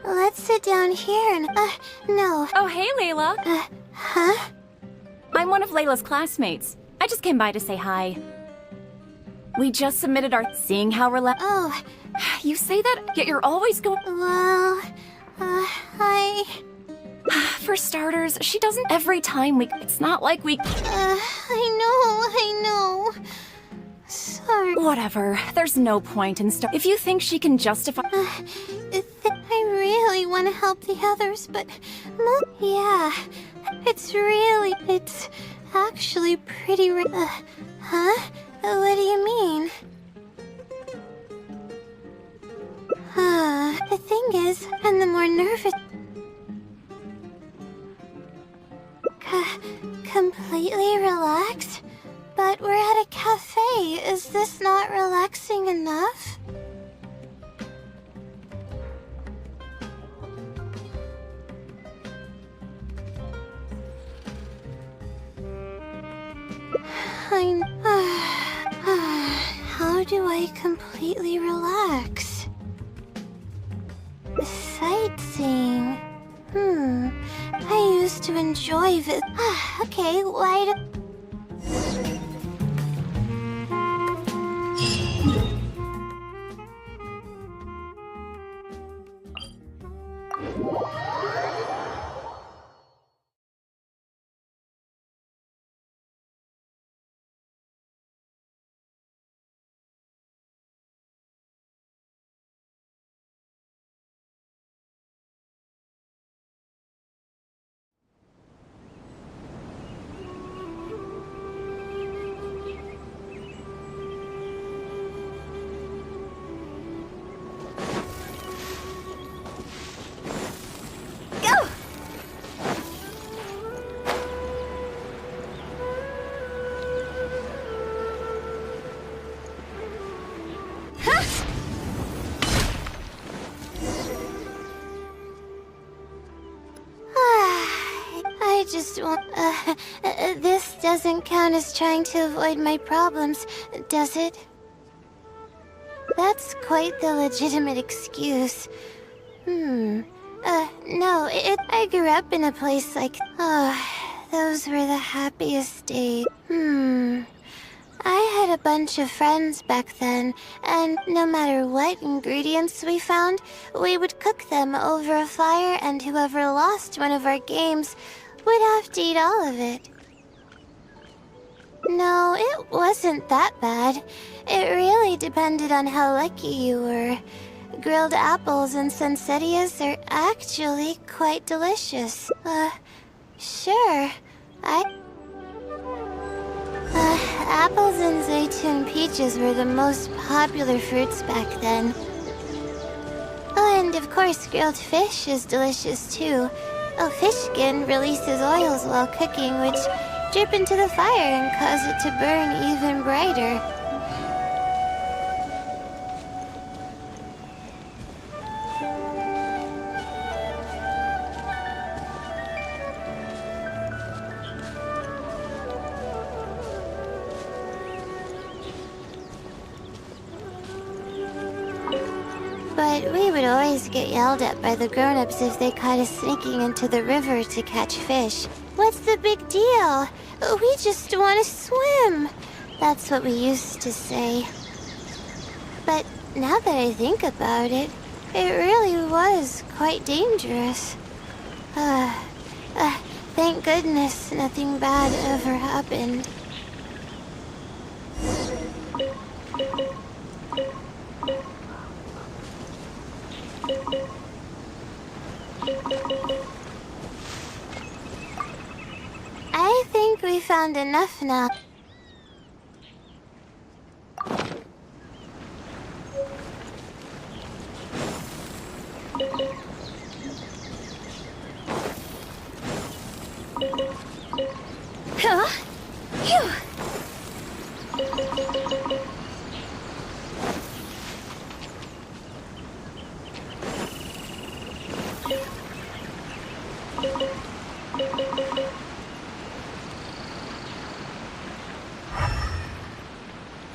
Let's sit down here and, no. Oh, hey, Layla. Huh? I'm one of Layla's classmates. I just came by to say hi. We just submitted our... Seeing how relaxed... Oh. You say that, yet you're always going... Well, For starters, she doesn't every time we... It's not like we... I know. Sorry. Whatever. There's no point in If you think she can justify... I want to help the others, but yeah, it's actually pretty huh? What do you mean? The thing is, I'm the more nervous. Completely relaxed? But we're at a cafe. Is this not relaxing enough? How do I completely relax? Sightseeing. I used to enjoy it. Okay, why do... I just want... this doesn't count as trying to avoid my problems, does it? That's quite the legitimate excuse. No, I grew up in a place like... those were the happiest days. I had a bunch of friends back then, and no matter what ingredients we found, we would cook them over a fire, and whoever lost one of our games would have to eat all of it. No, it wasn't that bad. It really depended on how lucky you were. Grilled apples and sensettias are actually quite delicious. Sure. Apples and zaytun peaches were the most popular fruits back then. Oh, and of course grilled fish is delicious too. Fish skin releases oils while cooking, which drip into the fire and cause it to burn even brighter. But we would always get yelled at by the grown-ups if they caught us sneaking into the river to catch fish. What's the big deal? We just want to swim. That's what we used to say. But now that I think about it, it really was quite dangerous. Thank goodness nothing bad ever happened. I think we found enough now. Huh? Phew.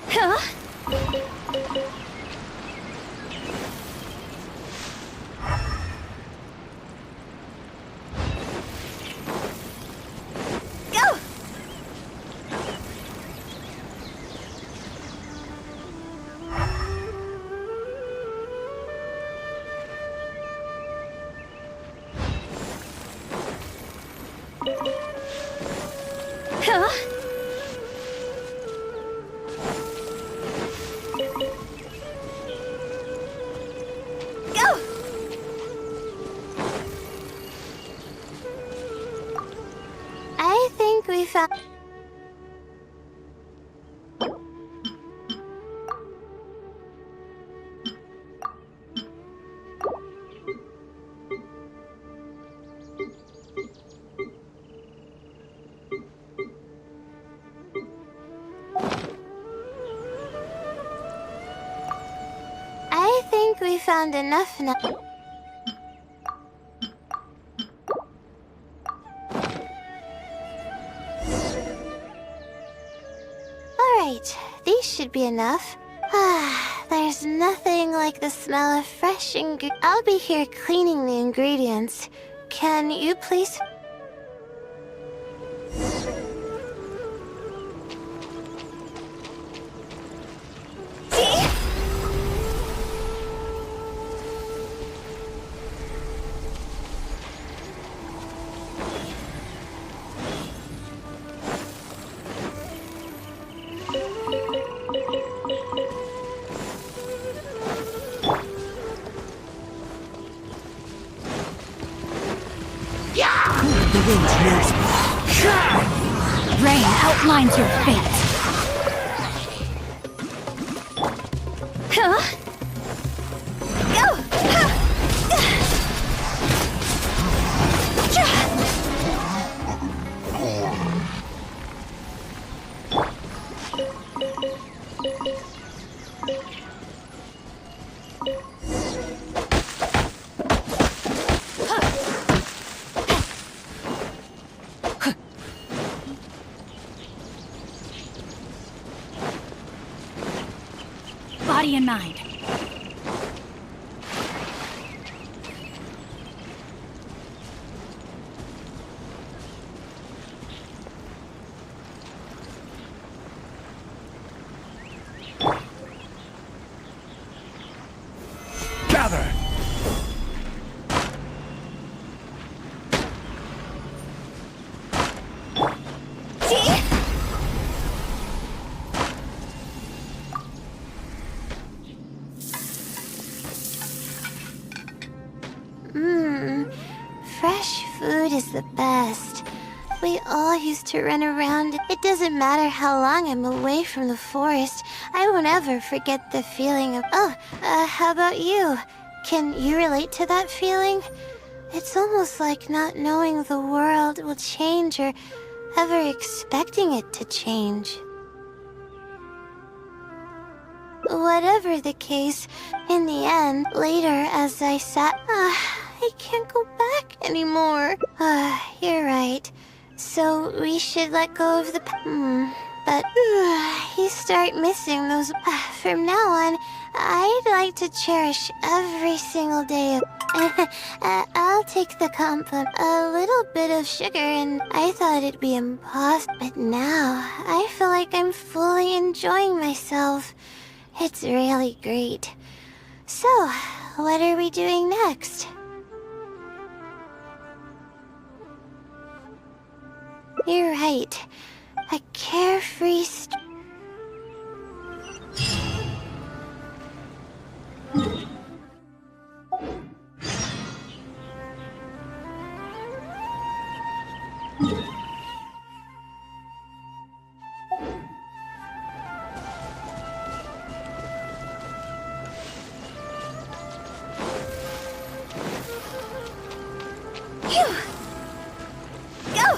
Huh? Go! Huh? Go! we found... I think we found enough now. Alright, these should be enough. There's nothing like the smell of fresh ingredients. I'll be here cleaning the ingredients. Can you please... The wind knows me. Rain outlines your fate. Huh? Go! Body and mind. Gather! Fresh food is the best. We all used to run around. It doesn't matter how long I'm away from the forest. I won't ever forget the feeling of... how about you? Can you relate to that feeling? It's almost like not knowing the world will change or ever expecting it to change. Whatever the case, in the end, later as I sat... I can't go back anymore. You're right. So we should let go of the... But you start missing those... From now on, I'd like to cherish every single day of... I'll take the compliment. A little bit of sugar and I thought it'd be impossible. But now, I feel like I'm fully enjoying myself. It's really great. So, what are we doing next? You're right. A carefree Go!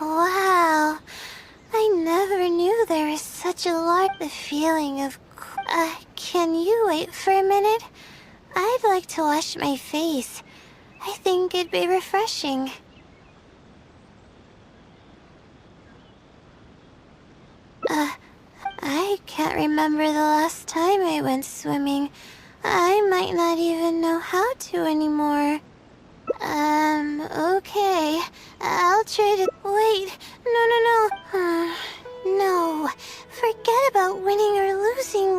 Wow. I never knew there was such a lot. The feeling of... can you wait for a minute? I'd like to wash my face. I think it'd be refreshing. I can't remember the last time I went swimming. I might not even know how to anymore. Okay. I'll try to... Wait. No. No. Forget about winning or losing,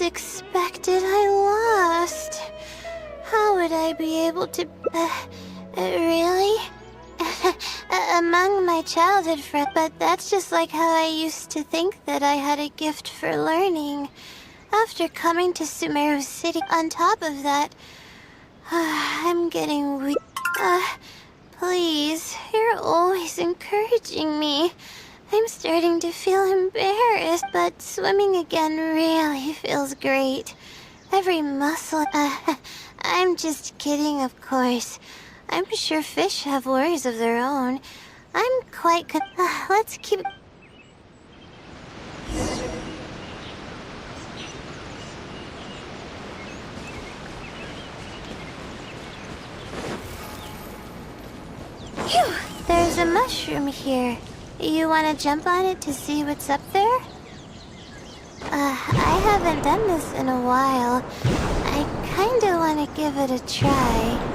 expected I lost. How would I be able to... really? Among my childhood friends, but that's just like how I used to think that I had a gift for learning. After coming to Sumeru City, on top of that, I'm getting weak. Please, you're always encouraging me. I'm starting to feel embarrassed, but swimming again really feels great. Every muscle... I'm just kidding, of course. I'm sure fish have worries of their own. I'm quite let's keep... Phew! There's a mushroom here. You want to jump on it to see what's up there? I haven't done this in a while. I kinda want to give it a try.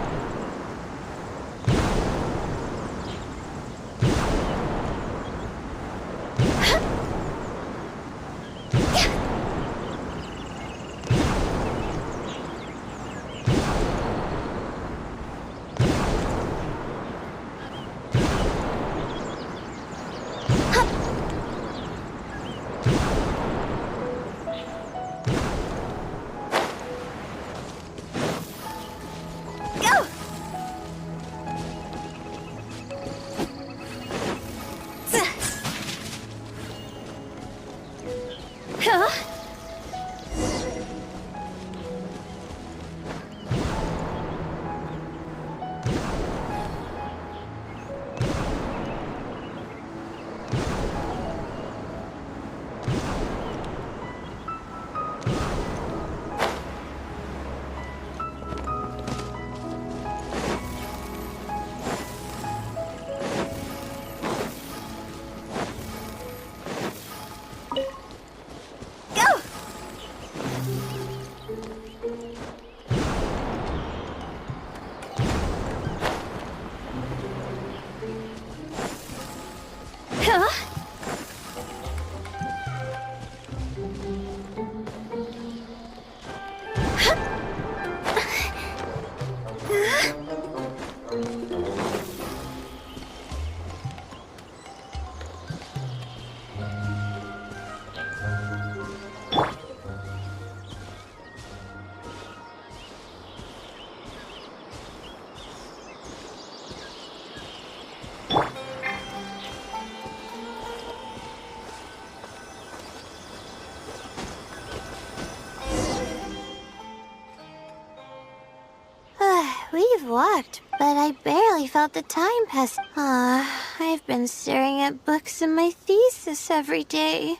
We've walked, but I barely felt the time pass. I've been staring at books in my thesis every day.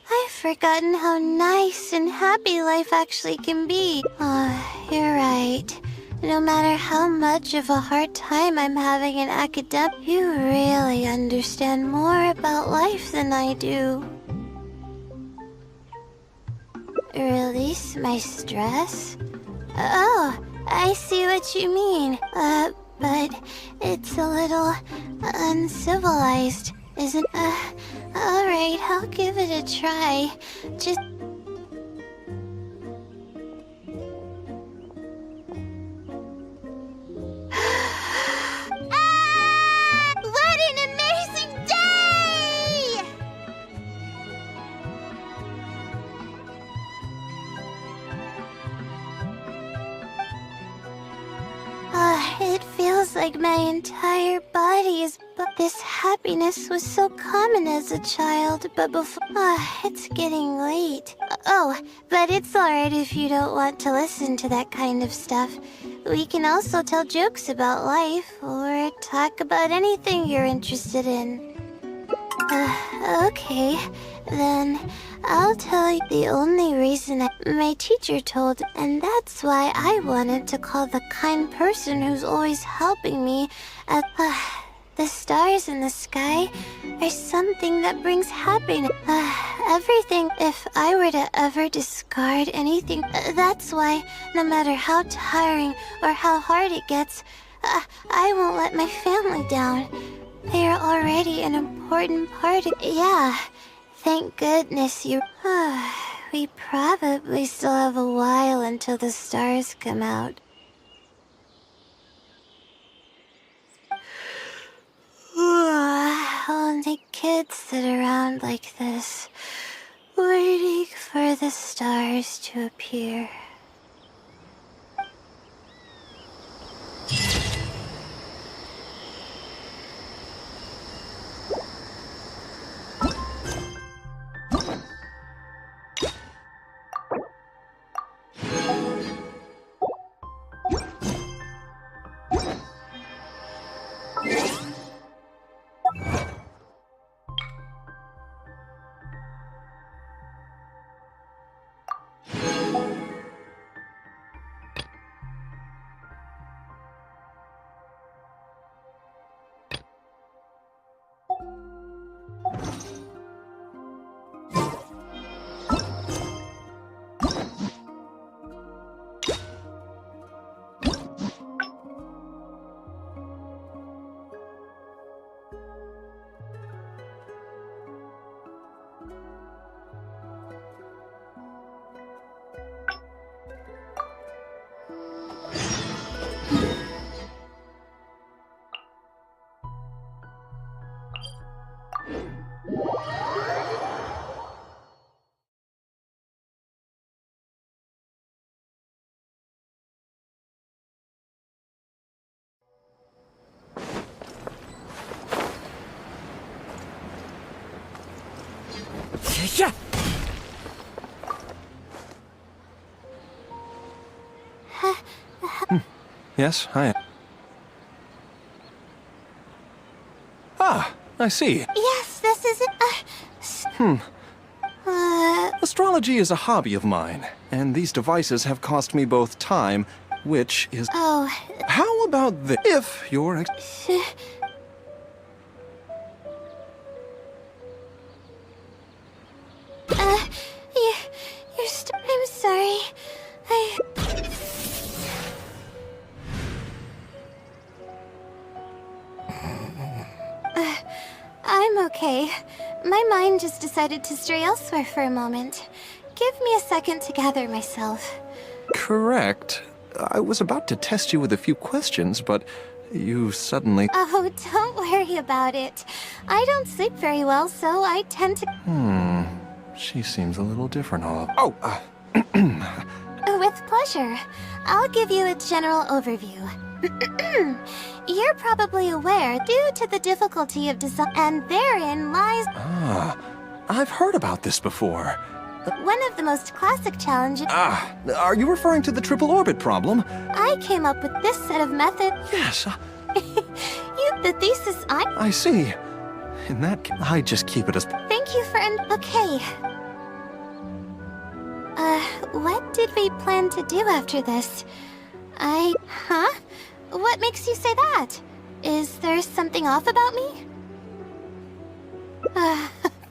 I've forgotten how nice and happy life actually can be. You're right. No matter how much of a hard time I'm having in academic, you really understand more about life than I do. Release my stress? Oh, I see what you mean. But it's a little uncivilized, isn't... Alright, I'll give it a try. Just... What an amazing day! It feels like my entire body is... This happiness was so common as a child, but before... it's getting late. Oh, but it's alright if you don't want to listen to that kind of stuff. We can also tell jokes about life, or talk about anything you're interested in. Okay, then I'll tell you the only reason my teacher told, and that's why I wanted to call the kind person who's always helping me at... The stars in the sky are something that brings happiness. Everything, if I were to ever discard anything, that's why, no matter how tiring or how hard it gets, I won't let my family down. They are already an important part of... Yeah, thank goodness you... We probably still have a while until the stars come out. Only kids sit around like this, waiting for the stars to appear. Yeah. Yes, I am. Ah, I see. Yes, this is it. Astrology is a hobby of mine, and these devices have cost me both time, which is... Oh, How about this? If you're... I'm sorry. I'm okay. My mind just decided to stray elsewhere for a moment. Give me a second to gather myself. Correct. I was about to test you with a few questions, but you suddenly... Oh, don't worry about it. I don't sleep very well, so I tend to... She seems a little different all... With pleasure. I'll give you a general overview. You're probably aware, due to the difficulty of design, and therein lies... I've heard about this before. One of the most classic challenges... Are you referring to the triple orbit problem? I came up with this set of methods. Yes, The thesis I see. In that case, I just keep it as... Thank you for okay. What did we plan to do after this? Huh? What makes you say that? Is there something off about me?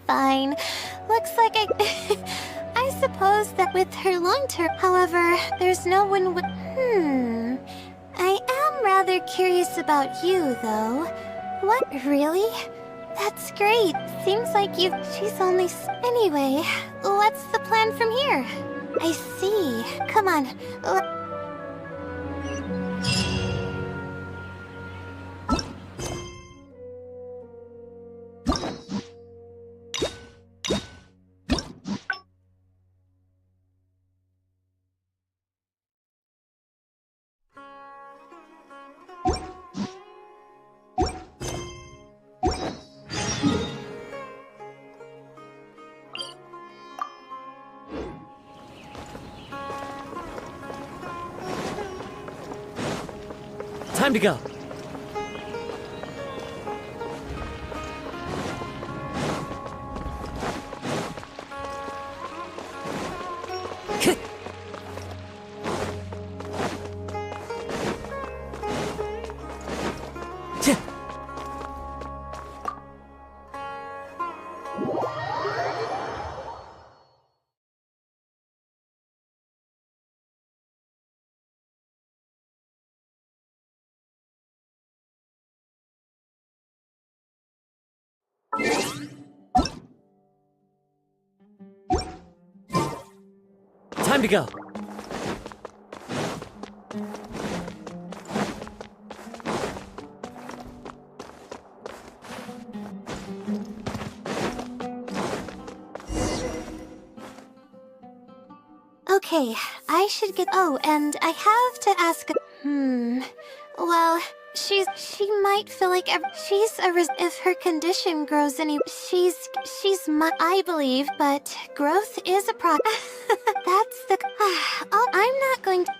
Fine. Looks like I suppose that with her long-term... However, there's no one with... I am rather curious about you, though. What, really? That's great. Seems like she's only... Anyway, what's the plan from here? I see. Come on. Time to go. Time to go. Okay, I should get. Oh, and I have to ask. Well, she might feel like if her condition grows any. I believe, but growth is a pro. That's the. I'm not going to.